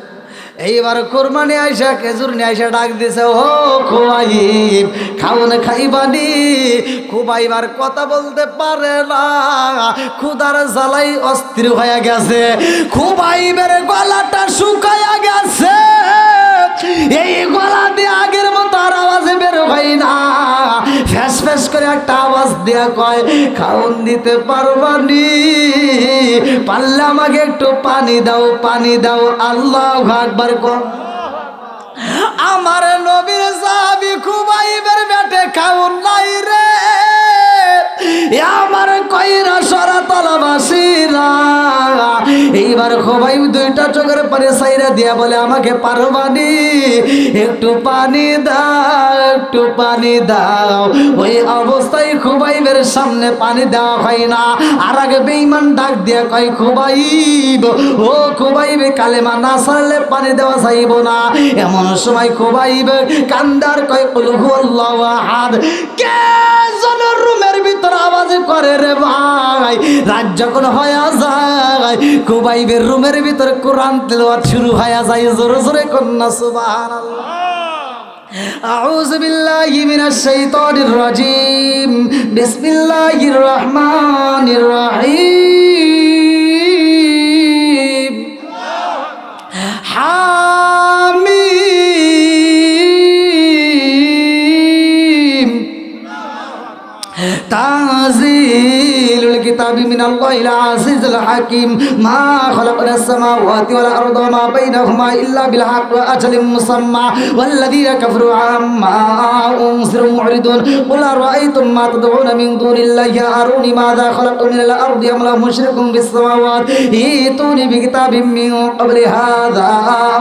এইবার খুরমা নিয়ে আইসা খেজুর নিয়ে আইসা ডাক দিছে, ও খুবাইব খাওন খাইবানি। খুবাইব আর কথা বলতে পারে না, ক্ষুধার জ্বালাই অস্থির হয়ে গেছে, খুবাইবের গলাটা শুকায়া গেছে, এই গলা দিয়ে আগের মতো আর আওয়াজে বের হয় না। ফ্যাস ফ্যাস করে একটা আওয়াজ দেয়া কয়, খাওন দিতে পারবানি? পারলে আমাকে একটু পানি দাও, পানি দাও। আল্লাহু আকবার কর। আমার নবীর সাহাবী খুবাইবের পেটে খাওন নাই রে, আমার কইরা সরাতলাবাসীরা। এইবার খুবাইব 2টা চোখের পানি ছাইরা দিয়া বলে, আমাকে পারবানি? একটু পানি দাও, একটু পানি দাও। ওই অবস্থায় খুবাইবের সামনে পানি দেওয়া হয় না। আর আগে বেঈমান ডাক দিয়া কয়, খুবাইব ও খুবাইব কালেমা না ছাড়লে পানি দেওয়া যাইব না। এমন সময় খুবাইব কান্দার কয়, কুল হুয়াল্লাহু আহাদ। কে যেন রুমের ভিতর আওয়াজ করে রে ভাই। রাত যখন হয়ে যায়, খুবাইবের রুমের ভিতরে কোরআন তেলাওয়াত শুরু হয়ে যায়। জোরে জোরে কন্যা সুবহানাল্লাহ। أعوذ بالله من الشيطان الرجيم بسم الله الرحمن الرحيم حميم تنزيل الكتاب من الله العزيز الحكيم ما خلقنا السماوات والأرض وما بينهما إلا بالحق وأجل مسمى والذين كفروا عما أنذروا معرضون قل أرأيتم ما تدعون من دون الله أروني ماذا خلقوا من الأرض أم لهم شرك في السماوات ائتوني بكتاب من قبل هذا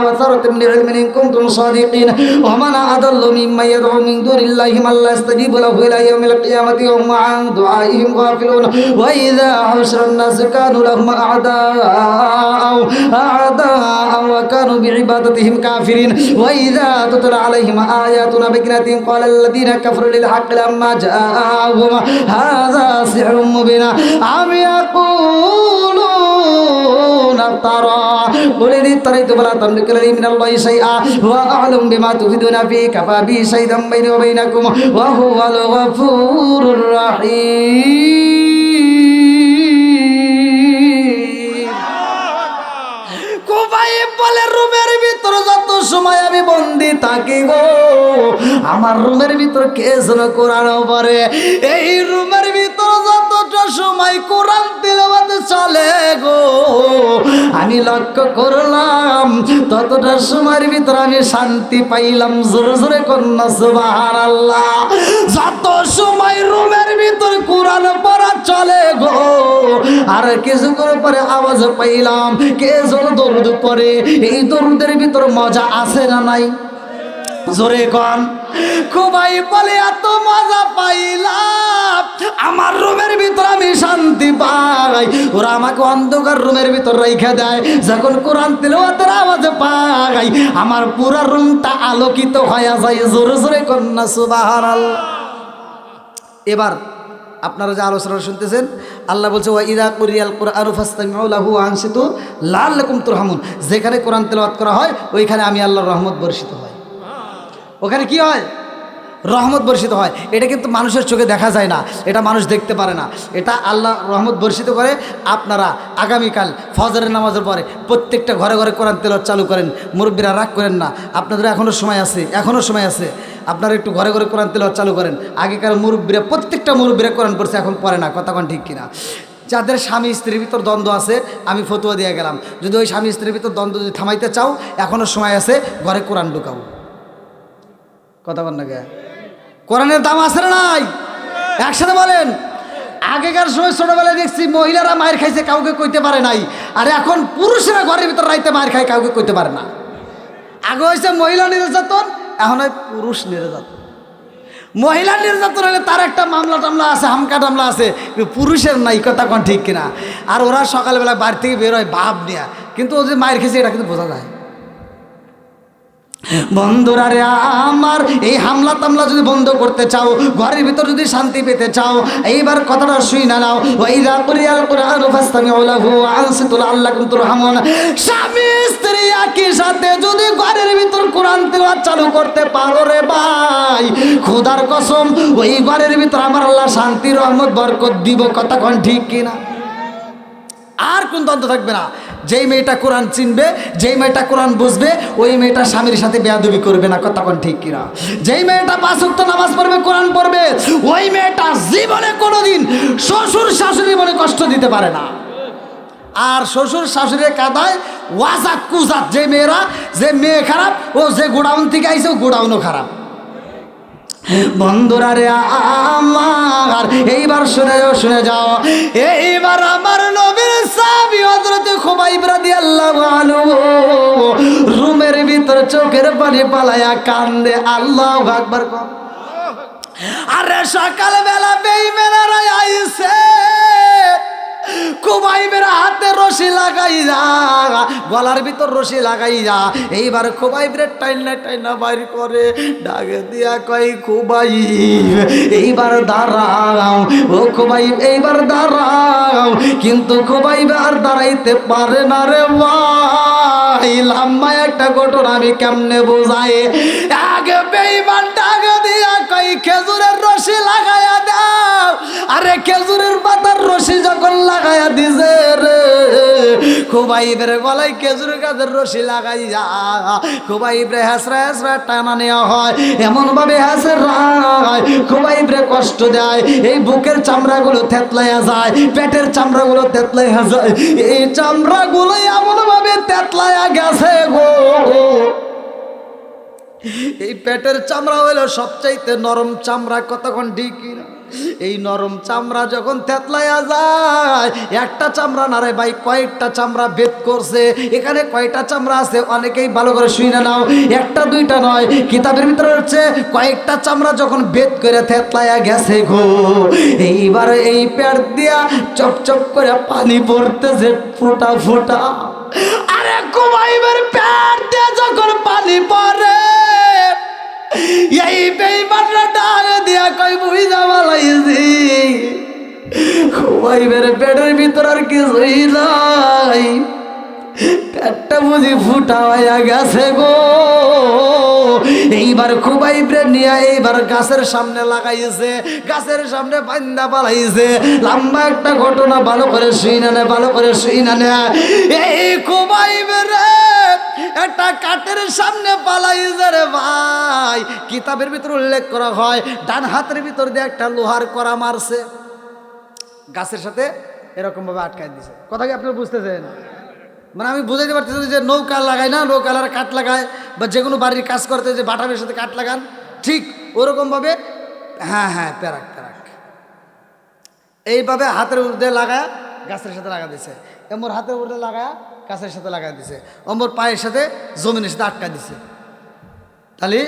وثرة من علم إن كنتم صادقين ومن أضل ممن يدعو من دون الله من لا يستجيب له إلى يوم القيامة وهم عن دعائهم غافلون وإذا حشر الناس كانوا لهم أعداء وكانوا بعبادتهم كافرين وإذا تتلى عليهم آياتنا بينات قال الذين كفروا للحق لما جاءهم هذا سحر مبين أم يقولون افترى قل إن افتريت فلا تملك لي من الله شيئا وأعلم بما تفيدون فيه كفى بي شهيدا بيني وبينكم وهو الغفور الرحيم কুবাইব বলে রুমের ভিতর যত সময় আমি বন্দি থাকি গো আমার রুমের ভিতর কে যেন কোরআন পড়ে এই রুমের ভিতর যতটা সময় কোরআন তিলাওয়াত চলে গো আমি লক্ষ্য করলাম ততটা সময়ের ভিতর আমি শান্তি পাইলাম জোরে জোরে কন্যা সুবহানাল্লাহ যত সময় রুমের ভিতর কোরআন পড়া চলে গো আর কিছুক্ষণ পরে আওয়াজ পাইলাম কে যেন দরুদ পড়ে এই দরুদের ভিতর মজা আছে না নাই জোরে কোন খুবাই বলে এত মজা পাইলাম আমার রুমের ভিতর আমি শান্তি পাই ওরা আমাকে অন্ধকার রুমের ভিতর রেখে দেয় যখন কোরআন তিলাওয়াতের আওয়াজ পাই আমার পুরো রুমটা আলোকিত হয়ে যায় জোরে জোরে কন্যা সুবহানাল্লাহ এবার আপনারা যে আলোচনা শুনতেছেন আল্লাহ বলছে ওয়া ইযা কুরিয়াল কুরআনু ফাসতামিউ লাহু ওয়া আনসিতু লাআল্লাকুম তুরহামুন যেখানে কোরআন তেলাওয়াত করা হয় ওইখানে আমি আল্লাহর রহমত বর্ষিত হয় ওখানে কি হয় রহমত বর্ষিত হয় এটা কিন্তু মানুষের চোখে দেখা যায় না এটা মানুষ দেখতে পারে না এটা আল্লাহ রহমত বর্ষিত করে আপনারা আগামীকাল ফজরের নামাজের পরে প্রত্যেকটা ঘরে ঘরে কোরআন তেলাওয়াত চালু করেন মুরব্বীরা রাগ করেন না আপনাদের এখনও সময় আছে আপনারা একটু ঘরে ঘরে কোরআন তেলাওয়াত চালু করেন আগেকার মুরব্বীরা প্রত্যেকটা মুরব্বীরা কোরআন পড়ছে এখন পড়ে না কথা কোন ঠিক কিনা যাদের স্বামী স্ত্রীর ভিতর দ্বন্দ্ব আছে আমি ফতোয়া দিয়ে গেলাম যদি ওই স্বামী স্ত্রীর ভিতর দ্বন্দ্ব যদি থামাইতে চাও এখনও সময় আছে ঘরে কোরআন ঢুকাও কথা বল না কে কোরআনের দাম আছে না নাই একসাথে বলেন আগেকার সময় ছোটবেলায় দেখছি মহিলারা মায়ের খাইছে কাউকে কইতে পারে নাই আর এখন পুরুষেরা ঘরের ভিতর রাইতে মায়ের খায় কাউকে কইতে পারে না আগে হয়েছে মহিলা নির্যাতন এখন হয় পুরুষ নির্যাতন মহিলা নির্যাতন হলে তার একটা মামলা টামলা আছে হামকা টামলা আছে পুরুষের নাই কথা কোন ঠিক কিনা আর ওরা সকালবেলা বাড়ি থেকে বের হয় ভাব নেয়া কিন্তু ও যে মায়ের খেয়েছে এটা কিন্তু বোঝা যায় বন্ধুরা রে আমার এই হামলা তামলা যদি বন্ধ করতে চাও ঘরের ভিতর যদি শান্তি পেতে চাও এইবার কথাটা শুই না নাও ওয়াইদা কুরিয়াল কুরআন ফাসতামিউ লাহু ওয়া আনসিতু লাআল্লাকুম তুরহামুন স্বামী স্ত্রী একই সাথে যদি ঘরের ভিতর কোরআন তেলাওয়াত চালু করতে পারো রে ভাই খোদার কসম ওই ঘরের ভিতর আমার আল্লাহ শান্তি রহমত বরকত দিব কথা কোন ঠিক কিনা আর কোন দ্বন্দ্ব থাকবে না যেই মেয়েটা কোরআন চিনবে যেই মেয়েটা কোরআন বুঝবে ওই মেয়েটা স্বামীর সাথে বেয়াদবি করবে না কথা কোন ঠিক কিনা যেই মেয়েটা 5 ওয়াক্ত নামাজ পড়বে কোরআন পড়বে ওই মেয়েটা জীবনে কোনোদিন শ্বশুর শাশুড়ি মনে কষ্ট দিতে পারে না আর শ্বশুর শাশুড়ির কাদায় ওয়াজাত কুজাত যে মেয়েরা যে মেয়ে খারাপ ও যে গোডাউন থেকে আইছে ও গোডাউনও খারাপ বন্ধুরা রে আমার এইবার শুনে যাও এইবার আমার নবীর সাহাবী হযরত খুবাইব রাদিয়াল্লাহু আনহু রুমের ভিতর চোখের পানি পালায়া কান্দে আল্লাহু আকবার আরে সকালবেলা বেঈমানরা আইছে খুবাইবের হাতে রশি লাগাইয়া গলার ভিতর রশি লাগাইয়া এইবার খুবাইবের টাইনা বাইর করে ডাকে দিয়া কই খুবাইব এইবার দাঁড়াও ও খুবাইব এইবার দাঁড়াও কিন্তু খুবাইব আর দাঁড়াইতে পারে না রে ভাই লম্বা একটা ঘটনা আমি কেমনে বোঝাই এক আগে বেঈমান ডাক দিয়া কই খেজুরের রশি লাগায়া দাও। আরে খেজুরের পাতার রশি যখন লাগায়া দিছে রে, খুবাইবের গলায় খেজুরের গাছের রশি লাগাইয়া খুবাইবরে হেসরা হেসরা টানা নেওয়া হয়, এমন ভাবে হেসরায় খুবাইবরে কষ্ট দেয়। এই বুকের চামড়াগুলো থেতলাইয়া যায়, পেটের চামড়াগুলো থেতলাইয়া যায়, এই চামড়াগুলো এমন ভাবে থেতলাইয়া গেছে গো। এই পেটের চামড়া হইলো সবচাইতে নরম চামড়া, কতক্ষণ ঢিকি না। এই নরম চামড়া যখন থেতলাইয়া যায়, একটা চামড়া না রে ভাই, কয়েকটা চামড়া ভেদ করছে। এখানে কয়টা চামড়া আছে অনেকেই ভালো করে শুনে নাও, একটা দুইটা নয়, কিতাবের ভিতরে হচ্ছে কয়েকটা চামড়া যখন ভেদ করে থেতলাইয়া গেছে গো। এইবার এই পেট দিয়া চপচপ করে পানি পড়তেছে ফোঁটা ফোঁটা। আরে খুবাইবের পেট দিয়ে যখন পানি পড়ে, এই বেঈমানরা ডাক দিয়া কই বুঝা বালাইছি খুবাইবের পেটের ভিতর আর কিছুই নাই, পেটটা বুঝি ফুটা হইয়া গেছে গো। এইবার খুবাইবরে নিয়ে এইবার গাছের সামনে লাগাইছে, গাছের সামনে বান্দা পালাইছে। লম্বা একটা ঘটনা, ভালো করে শুইনা নে, ভালো করে শুইনা নে। এই খুবাইবরে একটা কাঠের সামনে পালাইছে রে ভাই। কিতাবের ভিতর উল্লেখ করা হয় ডান হাতের ভিতর দিয়ে একটা লোহার কড়া মারছে, গাছের সাথে এরকম ভাবে আটকায় দিছে। কথা কি আপনারা বুঝতেছেন? মানে আমি বুঝাইতে পারতেছি যে নৌকা লাগায় না, নৌকালার কাঠ লাগায়, বা যে কোনো বাড়ির কাজ করতে যে বাটামের সাথে কাঠ লাগান, ঠিক ওরকমভাবে, হ্যাঁ হ্যাঁ, প্যারাক প্যারাক এইভাবে হাতের উপরে লাগায় গাছের সাথে লাগা দিছে। এমর হাতের উপরে লাগায় গাছের সাথে লাগা দিছে, অমর পায়ের সাথে জমিনের সাথে আটকা দিছে। তাহলে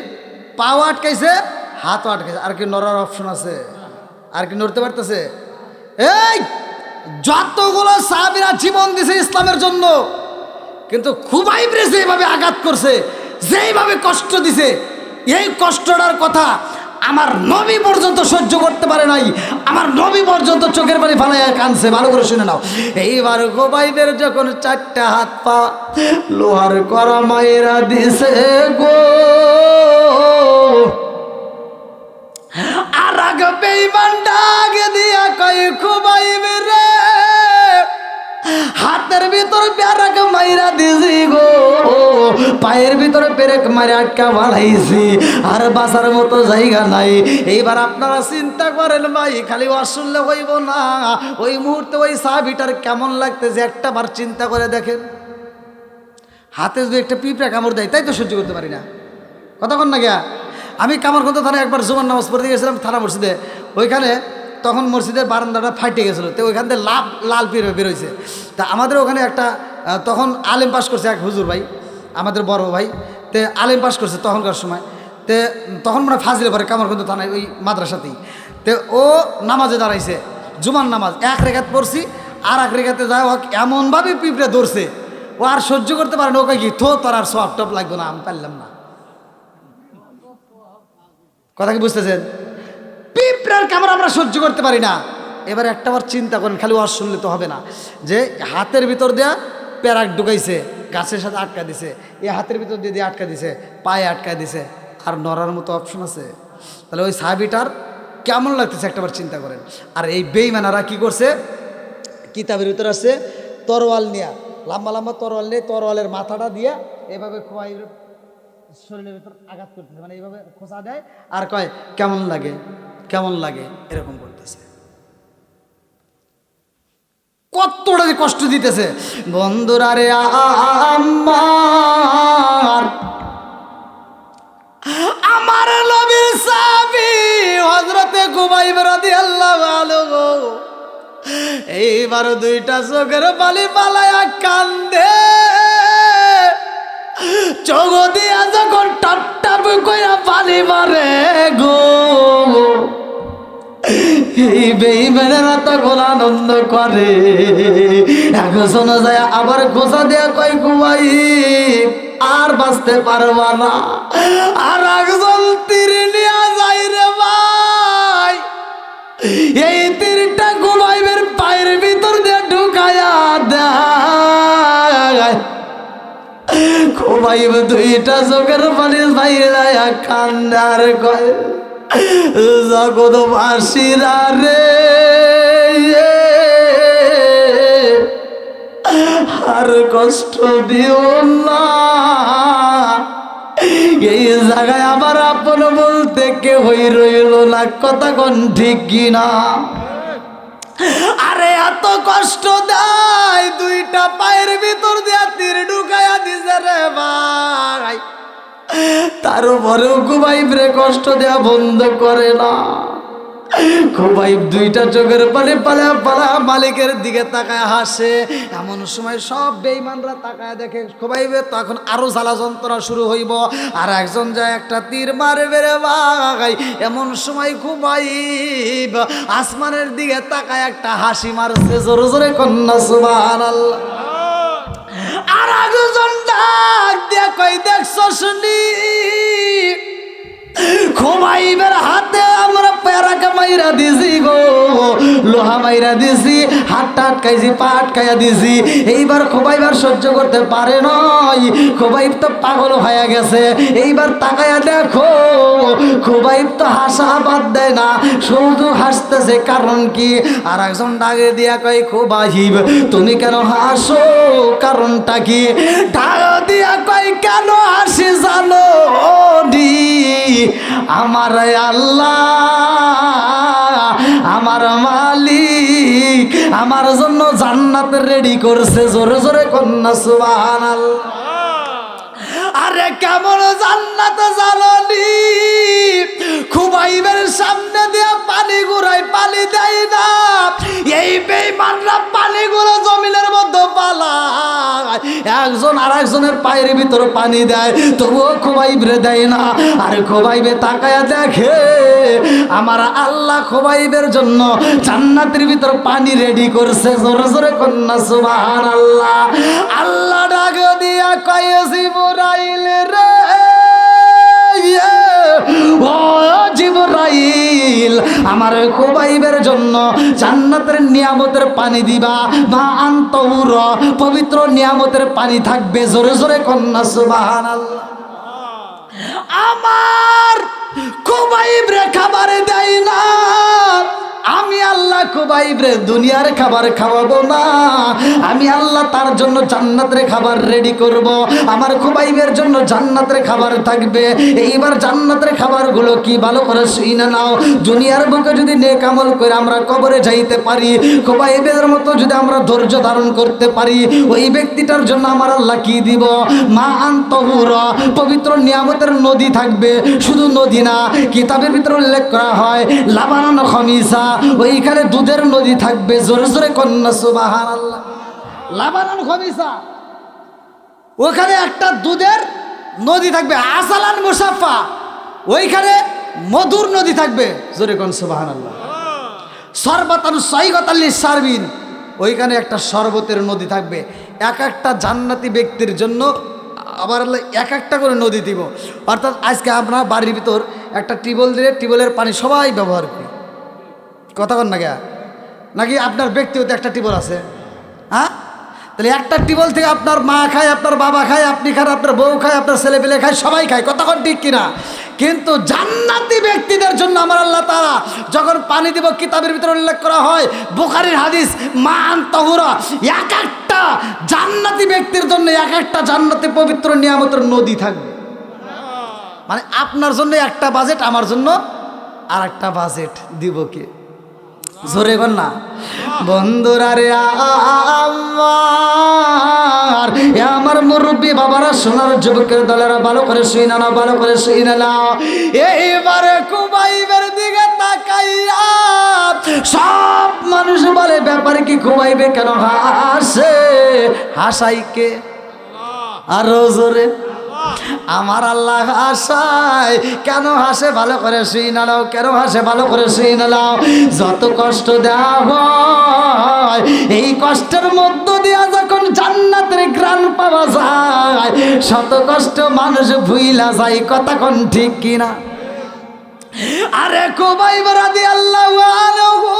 পাও আটকাইছে, হাতও আটকাইছে, আর কি নড়ার অপশন আছে? আর কি নড়তে পারতেছে? এই যতগুলো সাহাবীরা জীবন দিছে ইসলামের জন্য, কিন্তু খুবাইবরে যেভাবে আঘাত করছে, যেইভাবে কষ্ট দিছে, এই কষ্টটার কথা আমার নবী পর্যন্ত সহ্য করতে পারে নাই। আমার নবী পর্যন্ত চোখের পানি ফালাইয়া কানছে। ভালো করে শুনে নাও। এইবার খুবাইবের যখন চারটা হাত পা লোহার করা মায়েরা দিছে গো, আর আগে বেঈমান ডাক দিয়া কই খুবাইবে রে, হাতের ভিতর পেরেক মাইরা দিছি গো, পায়ের ভিতরে পেরেক মারে আটকা বানাইছি, আর বাঁচার মতো জায়গা নাই। এইবার আপনারা চিন্তা করেন ভাই, খালি অশুনলে হইব না, ওই মুহূর্তে ওই সাহাবীটার কেমন লাগতেছে একটা বার চিন্তা করে দেখেন। হাতে যদি একটা পিঁপড়া কামড় দেয়, তাই তো সহ্য করতে পারি না। কতক্ষণ না গিয়া আমি কামারখন্দ থানায় একবার জুমার নামাজ পড়তে গেছিলাম থানা মসজিদে, ওইখানে তখন মসজিদের বারান্দাটা ফাইটে গেছিলো, তো ওইখান থেকে লাল পিঁপড়া বেরোইছে। তা আমাদের ওখানে একটা তখন আলেম পাস করছে এক হুজুর ভাই, আমাদের বড় ভাই, তে আলেম পাস করছে তখনকার সময়। তে তখন মানে ফাজিলে পরে কামারখন্দ থানায় ওই মাদ্রাসাতেই। তে ও নামাজে দাঁড়াইছে, জুমার নামাজ এক রেখাত পড়ছি, আর এক রেখাতে যায় হোক এমনভাবে পিঁপড়ে ধরছে, ও আর সহ্য করতে পারে না। ওকে কি থো, তোর আর সব টপ লাগবে না, আমি পারলাম না। কথা কি বুঝতেছেন? পিঁপড়ার কামড় আমরা সহ্য করতে পারি না। এবার একটাবার চিন্তা করেন, খালি ওয়াজ শুনলে তো হবে না, যে হাতের ভিতর দেয়া প্যারাক ঢুকাইছে, গাছের সাথে আটকা দিছে, এই হাতের ভিতর দিয়ে আটকা দিছে, পায়ে আটকা দিছে, আর নড়ার মতো অপশন আছে? তাহলে ওই সাহাবীটার কেমন লাগতেছে একটাবার চিন্তা করেন। আর এই বেঈমানারা কি করছে, কিতাবের ভিতর আছে তরোয়াল নিয়ে, লম্বা লম্বা তরোয়াল নিয়ে, তরোয়ালের মাথাটা দিয়ে এভাবে খোয়াই শরীরের ভিতর আঘাত করতেছে, মানে এইভাবে খোঁচা দেয় আর কয় কেমন লাগে, কেমন লাগে, এরকম করতেছে। কতটা যে কষ্ট দিতেছে বন্ধুরা রে। আমার নবীর সাহাবী হযরতে খুবাইব রাদিয়াল্লাহু আনহু এইবার দুইটা চোখের পানি পালায়া কান্দে, চোখ দিয়া যখন টপ টপ কইরা পানি মারে গো, এই বেঈমানেরা তখন আনন্দ করে। একজন যায় আবার খোঁচা দেয়া কয় খুবাইব আর বাঁচতে পারবা না, আর একজন তীর নিয়ে যায় রে ভাই, এই তীরটা খুবাইবের পায়ের ভিতর দিয়ে ঢুকায়া দেয়। খুবাইব দুইটা চোখের পানি বাইরা কান্দার কয় জগৎবাসীরা রে আর কষ্ট দিও না। এই জায়গায় আবার আপন বলতে কেউই রইল না, কথা কোন ঠিক কিনা? আরে এত কষ্ট দেয়, দুইটা পায়ের ভিতর দিয়া তীর ঢুকাইয়া দিছে রে ভাই, তার উপরেও খুবাইব রে কষ্ট দেয়া বন্ধ করে না। খুবাইব দুইটা চোখের পানি পালা পালা মালিকের দিকে তাকায় হাসে। এমন সময় সব বেঈমানরা তাকায় দেখে খুবাইবের তখন আরো জ্বালা যন্ত্রণা শুরু হইব, আর একজন যায় একটা তীর মারবে রে ভাই। এমন সময় খুবাইব আসমানের দিকে তাকায় একটা হাসি মারছে, জোরে জোরে কন্যা সুবহানাল্লাহ। আর একজন ডাক দিয়ে কই দেখছো শুনি খুবাইবের হাতে আমরা প্যারাকে মাইরা দিছি গো, লোহা মাইরা দিছি, হাতটা আটকাইছি, পা আটকাইয়া দিছি। এইবার খুবাইব সহ্য করতে পারে নাই, খুবাইব তো পাগল হয়ে গেছে। এইবার তাকাইয়া দেখো খুবাইব তো হাসা বাদ দেয় না, শুধু হাসতেছে, কারণ কি? আর একজন ডাকে দিয়া কয় খুবাইব তুমি কেন হাসো, কারণটা কি? ডাক দিয়া কয় কেন হাসি জানো দি, আমার আল্লাহ আমার মালিক আমার জন্য জান্নাত রেডি করছে, জোরে জোরে কন্যা সুবহানাল্লাহ। আরে কেমন জান্নাত জাননি, খুবাইবের সামনে দিয়া পানি ঘুরাই, পানি দেয় না। এই বেঈমানরা পানিগুলো জমিনের মধ্যে পালায়, একজন আর একজনের পায়ের ভিতর পানি দেয়, তবুও খুবাইবরে দেয় না। আর খুবাইবে তাকায়া দেখে আমার আল্লাহ খুবাইবের জন্য জান্নাতের ভিতর পানি রেডি করছে, জোরে জোরে কন্যা সুবহানাল্লাহ। আল্লাহ ডাক দিয়া কয় জিবরাইল রে, ও জিবরাইল আমার খুবাইবের জন্য জান্নাতের নিয়ামতের পানি দিবা, মা আনতাহুর পবিত্র নিয়ামতের পানি থাকবে, জোরে জোরে কন্যা সুবহানাল্লাহ। আমার খুবাইব রে খাবার দেয় না, আমি আল্লাহ খুবাইবরে দুনিয়ার খাবার খাওয়াবো না, আমি আল্লাহ তার জন্য জান্নাতের খাবার রেডি করব। আমার খুবাইবের জন্য জান্নাতের খাবার থাকবে। এইবার জান্নাতের খাবারগুলো কি ভালো করে শুনে নাও। দুনিয়ার বুকে যদি নেক আমল করে আমরা কবরে যাইতে পারি, খুবাইবের মতো যদি আমরা ধৈর্য ধারণ করতে পারি, ওই ব্যক্তিটার জন্য আমার আল্লাহ কি দিব? মা আনতাহুর পবিত্র নিয়ামতের নদী থাকবে। শুধু নদী না, কিতাবের ভিতরে উল্লেখ করা হয় লাবানান খামিসা, ওইখানে দুধের নদী থাকবে, জোরে জোরে কন্যা সুবহানাল্লাহ। লাবানান খামিসা, ওখানে একটা দুধের নদী থাকবে। আসালান মুসাফা, ওইখানে মধুর নদী থাকবে, জোরে কন সুবহানাল্লাহ। সরবাতান সাইগাতাল লিসারবিন, ওইখানে একটা শরবতের নদী থাকবে। এক একটা জান্নাতি ব্যক্তির জন্য আবার এক একটা করে নদী দিব। অর্থাৎ আজকে আপনার বাড়ির ভিতর একটা টিউবওয়েল দিলে টিউবওয়েলের পানি সবাই ব্যবহার করি, কথা কন না গা? নাকি আপনার ব্যক্তিগত একটা টিউবওয়েল আছে? হ্যাঁ, তাহলে একটা টিউবওয়েল থেকে আপনার মা খায়, আপনার বাবা খায়, আপনি খান, আপনার বউ খায়, আপনার ছেলেপেলে খায়, সবাই খায়, কথা কন ঠিক কিনা? কিন্তু জান্নাতি ব্যক্তিদের জন্য আমার আল্লাহ তাআলা যখন পানি দিব, কিতাবের ভিতরে উল্লেখ করা হয়, বুখারীর হাদিস, মা আনতাহুরা, এক একটা জান্নাতি ব্যক্তির জন্য এক একটা জান্নাতি পবিত্র নিয়ামতের নদী থাকবে। মানে আপনার জন্য একটা বাজেট, আমার জন্য আর একটা বাজেট দিব কে? জোরে বল না বন্ধুরা রে। আমার মুরব্বী বাবারা, সোনার যুবকের দলেরা, ভালো করে শুই না, ভালো করে শুই না। এইবারে খুবাইবের দিকে তাকাইয়া সব মানুষ বলে ব্যাপারে কি খুবাইবে কেন হাসে? হাসাইকে আরো জোরে আমার আল্লাহ হাসায়। কেন হাসে? ভালো করে শুই নাও, কেন হাসে? ভালো করে শুই নাও। যত কষ্ট দেওয়া হয়, এই কষ্টের মধ্য দিয়া যখন জান্নাতের ঘ্রাণ পাওয়া যায়, শত কষ্ট মানুষ ভুইলা যায়, কথা কোন ঠিক কিনা? আরে খুবাইব রাদিয়াল্লাহু আনহু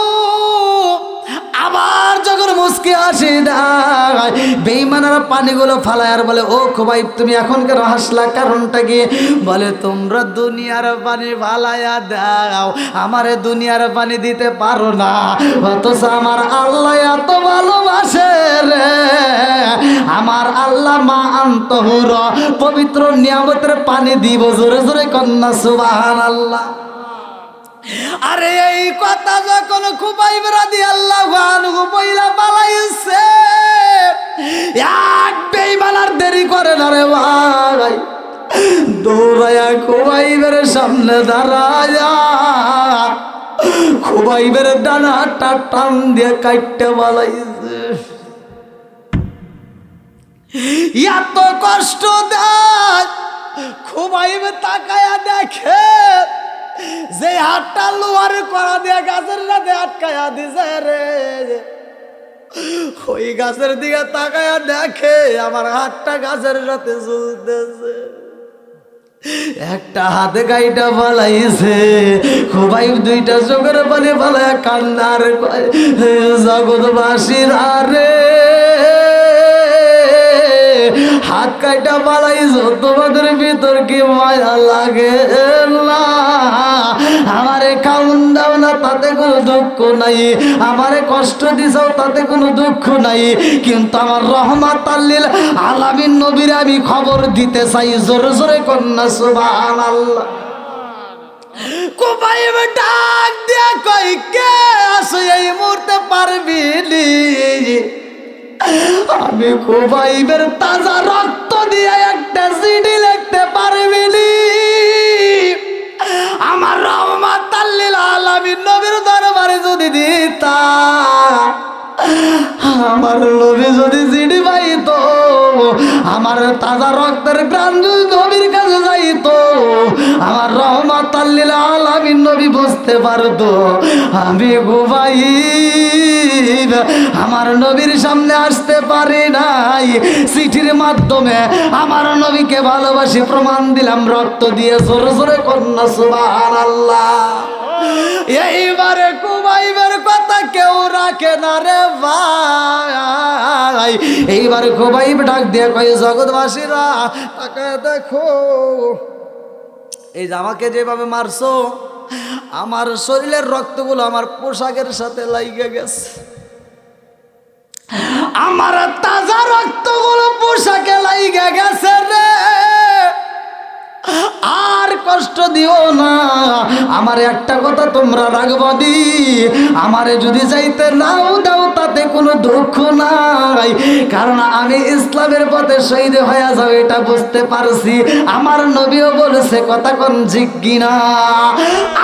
আবার যখন মুস্কি আসি দেয়, বেঈমানেরা পানিগুলো ফালায় আর বলে, ও খুবাইব তুমি এখন কেন হাসলা, কারণটা কি? বলে তোমরা দুনিয়ার পানি ফালাইয়া দাও, আমারে দুনিয়ার পানি দিতে পারো না, অথচ আমার আল্লাহ এত ভালোবাসে রে, আমার আল্লাহ মা আন্তহুর পবিত্র নিয়ামতের পানি দিব। জোরে জোরে কন্যা সুবহানাল্লাহ। আরে এই কথা যখন খুবাইব রাদিয়াল্লাহু আনহু বইলা পালাইছে, এক বেঈমান আর দেরি করে না রে ভাই, দৌড়ায়া খুবাইবের সামনে দাঁড়ায়া খুবাইবের ডানাটা টান দিয়ে কাটতে পালাইছে। এত কষ্ট দেয়, খুবাইব তাকায়া দেখে যে হাতটা লোহার করা দিয়ে গাছের সাথে আটকায়া দিছে রে, ওই গাছের দিকে তাকায়া দেখে আমার হাতটা গাছের সাথে ঝুলতেছে, একটা হাতে গাইটা ফালাইছে। খুবাইব দুইটা চোখের পানি ফালাইয়া কান্নার জগৎবাসীর আরে হাত কাইটা পালাইছো, তোমাদের ভিতর কি মায়া লাগে না? আমারে খাউন দাও না, তাতে কোনো দুঃখ নাই, আমারে কষ্ট দিছাও, তাতে কোনো দুঃখ নাই, কিন্তু আমার রহমাতাল লিল আলামিন নবীর আমি খবর দিতে চাই। জোরে জোরে কন্যা সুবহানাল্লাহ। খুবাইব ডাক দিয়া কই, কে আসো এই মুহূর্তে পারবি নি? আমি খুবাইবের তাজা রক্ত দিয়ে একটা চিঠি লিখতে পারবি নি? আমার রহমাতাল লিল আলামিন নবীর দরবারে যদি দিতা, আমার নবী যদি চিঠি পাইতো, আমার তাজা রক্তের প্রাণ যদি নবীর কাছে যাইতো, আমার রহমাতাল লিল আলামিন নবী বুঝতে পারতো আমি খুবাইব আমার নবীর সামনে আসতে পারি নাই, চিঠির মাধ্যমে আমার নবীকে ভালোবাসি প্রমাণ দিলাম রক্ত দিয়ে। জোরে জোরে কন্যা সুবহানাল্লাহ। এইবারে খুবাইবের কথা কেউ রাখে না রে ভাই। এইবার খুবাইব ডাক দিয়ে কয়, জগৎবাসীরা তাকায় দেখো, এই যে আমাকে যেভাবে মারছো, আমার শরীরের রক্তগুলো আমার পোশাকের সাথে লাইগে গেছে, আমার তাজা রক্তগুলো পোশাকে লাইগে গেছে রে, আর কষ্ট দিও না। আমার একটা কথা তোমরা রাখবা দি, আমারে যদি যাইতে নাও দাও তাতে কোনো দুঃখ নাই, কারণ আমি ইসলামের পথে শহীদ হয়ে যাও এটা বুঝতে পারছি। আমার নবীও বলেছে, কথা কোন জিজ্ঞি না,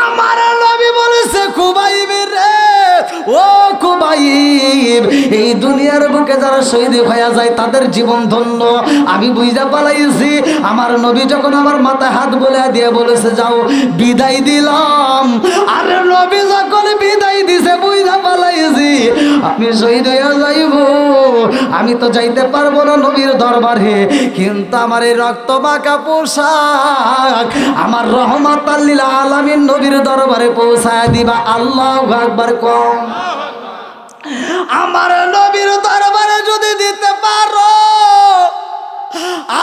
আমার নবী বলেছে, খুবাইব রে, ও খুবাইব, এই দুনিয়ার বুকে যারা শহীদ হয়ে যায় তাদের জীবন ধন্য। আমি বুঝা পালাইছি, আমার নবী যখন আমার মাথায় হাত বলে দিয়ে বলেছে যাও, বিদায় দিলাম। আর নবী যখন বিদায় দিছে বুঝা পালাইছি আমি শহীদ হয়ে যাইব, আমি তো যাইতে পারবো না নবীর দরবারে, কিন্তু আমার এই রক্ত মাখা পোশাক আমার রহমাতাল লিল আলামিন নবীর দরবারে পৌঁছায় দিবা। আল্লাহু আকবার কম। আমার নবীর দরবারে যদি দিতে পারো,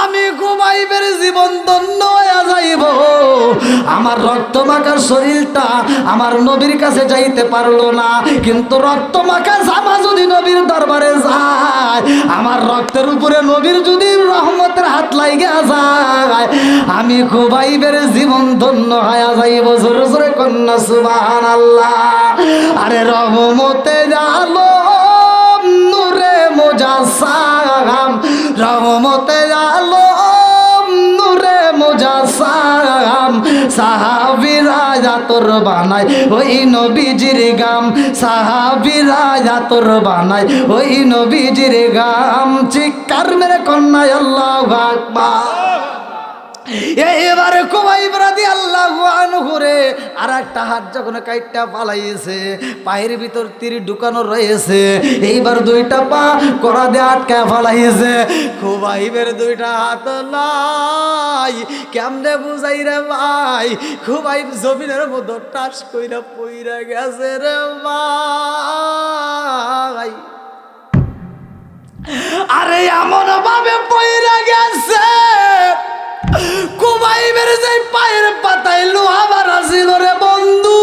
আমি খুবাইবের জীবন ধন্য হয়ে যাইব। আমার রক্ত মাখার শরীরটা আমার নবীর কাছে যাইতে পারলো না, কিন্তু রক্ত মাখা জামা যদি নবীর দরবারে যায়, আমার রক্তের উপরে নবীর যদি রহমতের হাত লাগিয়া যায়, আমি খুবাইবের জীবন ধন্য হয়ে যাইব। জোরে জোরে কন্যা সুবহানাল্লাহ। আরে রহমতে আলো নূরে মুজাসসাম, রহমতে আলো নূরে মুজাসসাম, সাহাবীরা আতর বানায় ওই নবীজির গাম, সাহাবীরা আতর বানায় ওই নবীজির গাম। চিৎকার মেরে কন্যা আল্লাহু আকবার। এবারে খুবাইব রাদিয়াল্লাহু আনহু ঘুরে আর একটা হাত যখন কাইটটা পালাইছে, পায়ের ভিতর তীর ঢুকানো রয়েছে, এইবার দুইটা পা কড়া দিয়ে আটকায় পালাইছে। খুবাইবের দুইটা হাত নাই, কেমনে বুঝাই রে ভাই? খুবাইব জমিনের মধ্যে টাস কইরা পইরা গেছে রে ভাই। আরে এমন ভাবে পইরা গেছে, খুবাইবের যে পায়ের পাতায় লোহা মারা ছিল রে বন্ধু,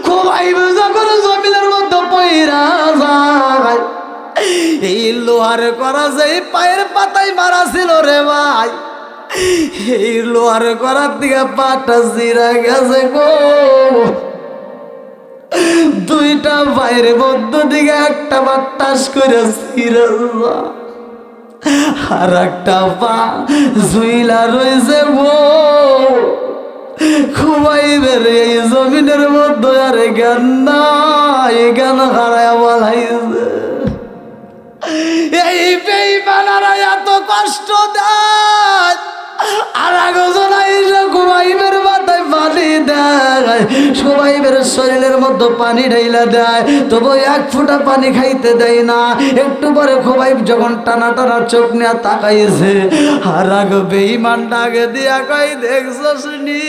খুবাইব যখন জমিনের মধ্যে পইরা যায়, এই লোহার করা যে পায়ের পাতায় মারা ছিল রে ভাই, এই লোহার করার দিকে পাটা চিরা গেছে গো। দুইটা পায়ের মধ্য দিকে একটা পা টাস করে চিরা, আর একটা পা ঝুইলা রয়েছে গো। খুবাইবের এই জমিনের মধ্যে আর জ্ঞান নাই, জ্ঞান হারায় বলাইছে। এই বেঈমানেরা এত কষ্ট দেয়, আর খুবাইবের মাথায় পানি দেয়, খুবাইবের শরীরের মধ্যে পানি ঢাইলা দেয়, তবু এক ফোঁটা পানি খাইতে দেয় না। একটু পরে খুবাইব যখন টানা টানা চোখ নিয়ে তাকাইছে, আর বেঈমান ডাকে দিয়া কই, দেখছস নি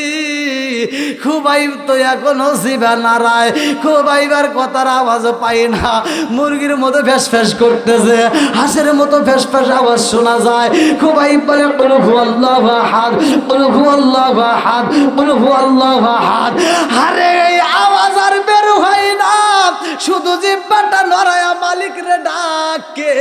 খুবাইব তো এখনো জিভা নাড়ায়, খুবাইবার কথার আওয়াজ পাই না, মুরগির মতো ফ্যাস ফ্যাস করতেছে, হাঁসের মতো ফ্যাস ফ্যাস আওয়াজ শোনা যায়। খুবাইব বলে কুল হুয়াল্লাহু আহাদ, কুল হুয়াল্লাহু আহাদ, কুল হুয়াল্লাহু আহাদ। আরে এই আওয়াজ আর বের হয় না, শুধু জিহ্বাটা নড়ায়া মালিক রে ডাকে।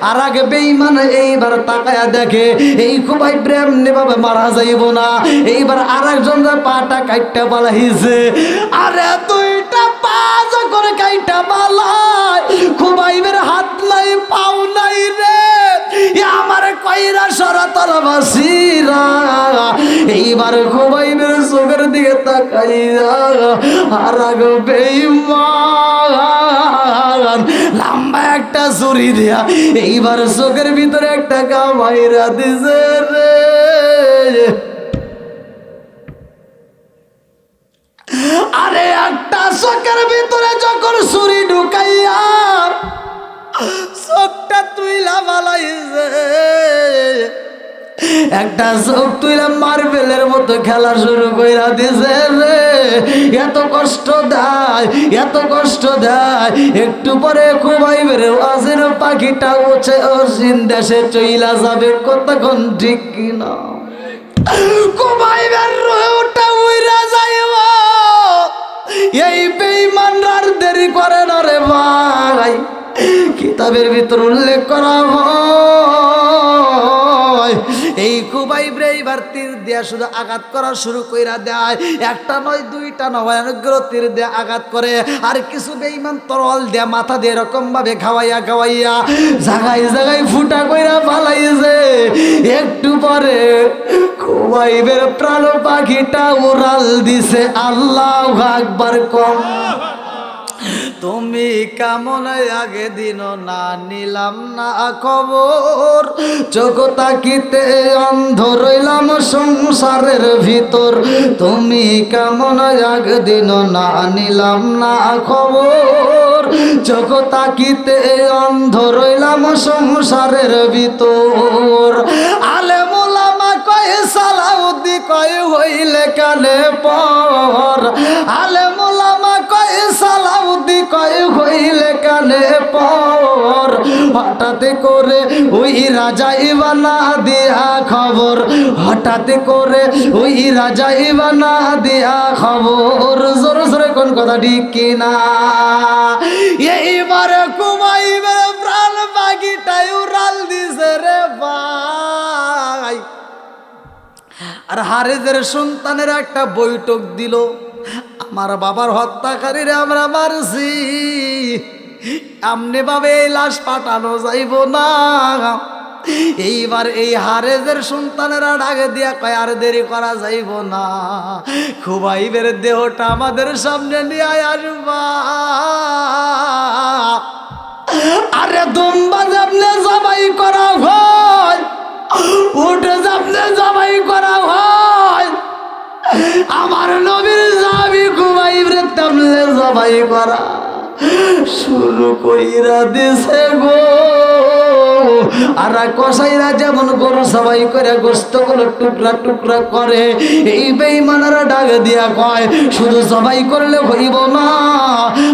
আর আগে বেঈমান এইবার তাকায়া দেখে এই খুবাইব এমনি ভাবে মারা যাইব না, এইবার আরেকজন পাটা কাইটটা পালাইছে। আরে দুইটা পা যখন কাইটটা পালায়, খুবাইবের হাত নাই পাও নাই রে, আমার কইরা সরাতল বাসিরা। এইবার খুবাইবের চোখের দিকে তাকাইয়া আর আগে বেঈমান লম্বা একটা ছুরি দিয়া এইবার চোখের ভিতরে একটা কামাইরা দিছে রে। আরে একটা চোখের ভিতরে যখন ছুরি ঢুকাইয়া চোখটা তুইলা বালাইছে, একটা চোখ তুইলা মার্বেলের মতো খেলা শুরু কইরা দিছে রে। এত কষ্ট দেয়, এত কষ্ট দেয়। একটু পরে খুবাইবের ওয়াজের পাখিটা উঠে অসীম দেশে চইলা যাবে, কতক্ষণ ঠিক কিনা? খুবাইবের রোহটা উইরা যাইব, এই বেঈমানরা আর দেরি করে না রে ভাই। কিতাবের ভিতর উল্লেখ করা হয়, এই খুবাইব রে এইবার তীর দিয়া শুধু আঘাত করা শুরু কইরা দেয়। একটা নয়, দুইটা নয়, অনেকগুলো তীর দিয়ে আঘাত করে। আর কিছু বেঈমান তরল দিয়া মাথা দিয়ে এরকম ভাবে খাওয়াইয়া খাওয়াইয়া জাগায় জাগায় ফুটা কইরা ফালাইছে। একটু পরে খুবাইবের প্রাণ পাখিটা উড়াল দিছে। আল্লাহু আকবার কম। তুমি কেমন আগে দিন না নিলাম না খবর, চোখ তাকিতে অন্ধ রইলাম সংসারের ভিতর। তুমি কেমন আগে দিন না নিলাম না খবর, চোখ তাকিতে অন্ধ রইলাম সংসারের ভিতর। আলেম ওলামা কয় সালাউদ্দি কয় হইলে কালে পর, আলেম ওলামা কয় সালাউদ্দি কয় হইলে কালে পর। হঠাৎ করে ওই রাজাই বানা দিয়া খবর, হঠাৎ করে ওই রাজাই বানা দিয়া খবর। জোরে জোরে কোন কথা ঠিক কিনা? এইবার খুবাইবের প্রাণ পাখিটাই উড়াল দিছে রে ভাই। আর হারেজের সন্তানের একটা বৈঠক দিল, আমার বাবার হত্যাকারীরা আমরা মারছি, আমনে ভাবে এই লাশ পাঠানো যাইব না। এইবার এই হারেজের সন্তানেরা ডাকে দিয়া কয় আর দেরি করা যাইব না, খুবাইবের দেহটা আমাদের সামনে নিয়ে আসবা। আরে দুম্বা জামনে জবাই করা হয়, উঠে জামনে জবাই করা হয়, সবাই করা শুরু কইরা দিছে গো। আর কসাইরা যেমন গরু সবাই করে গোস্ত গুলো টুকরা টুকরা করে, এই বেঈমানেরা ডাক দিয়া কয় শুধু সবাই করলে হইব না,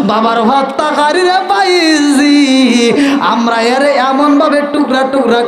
বাবার হত্যাকারীরা পাইছি আমরা এর এমন ভাবে টুকরা টুকরা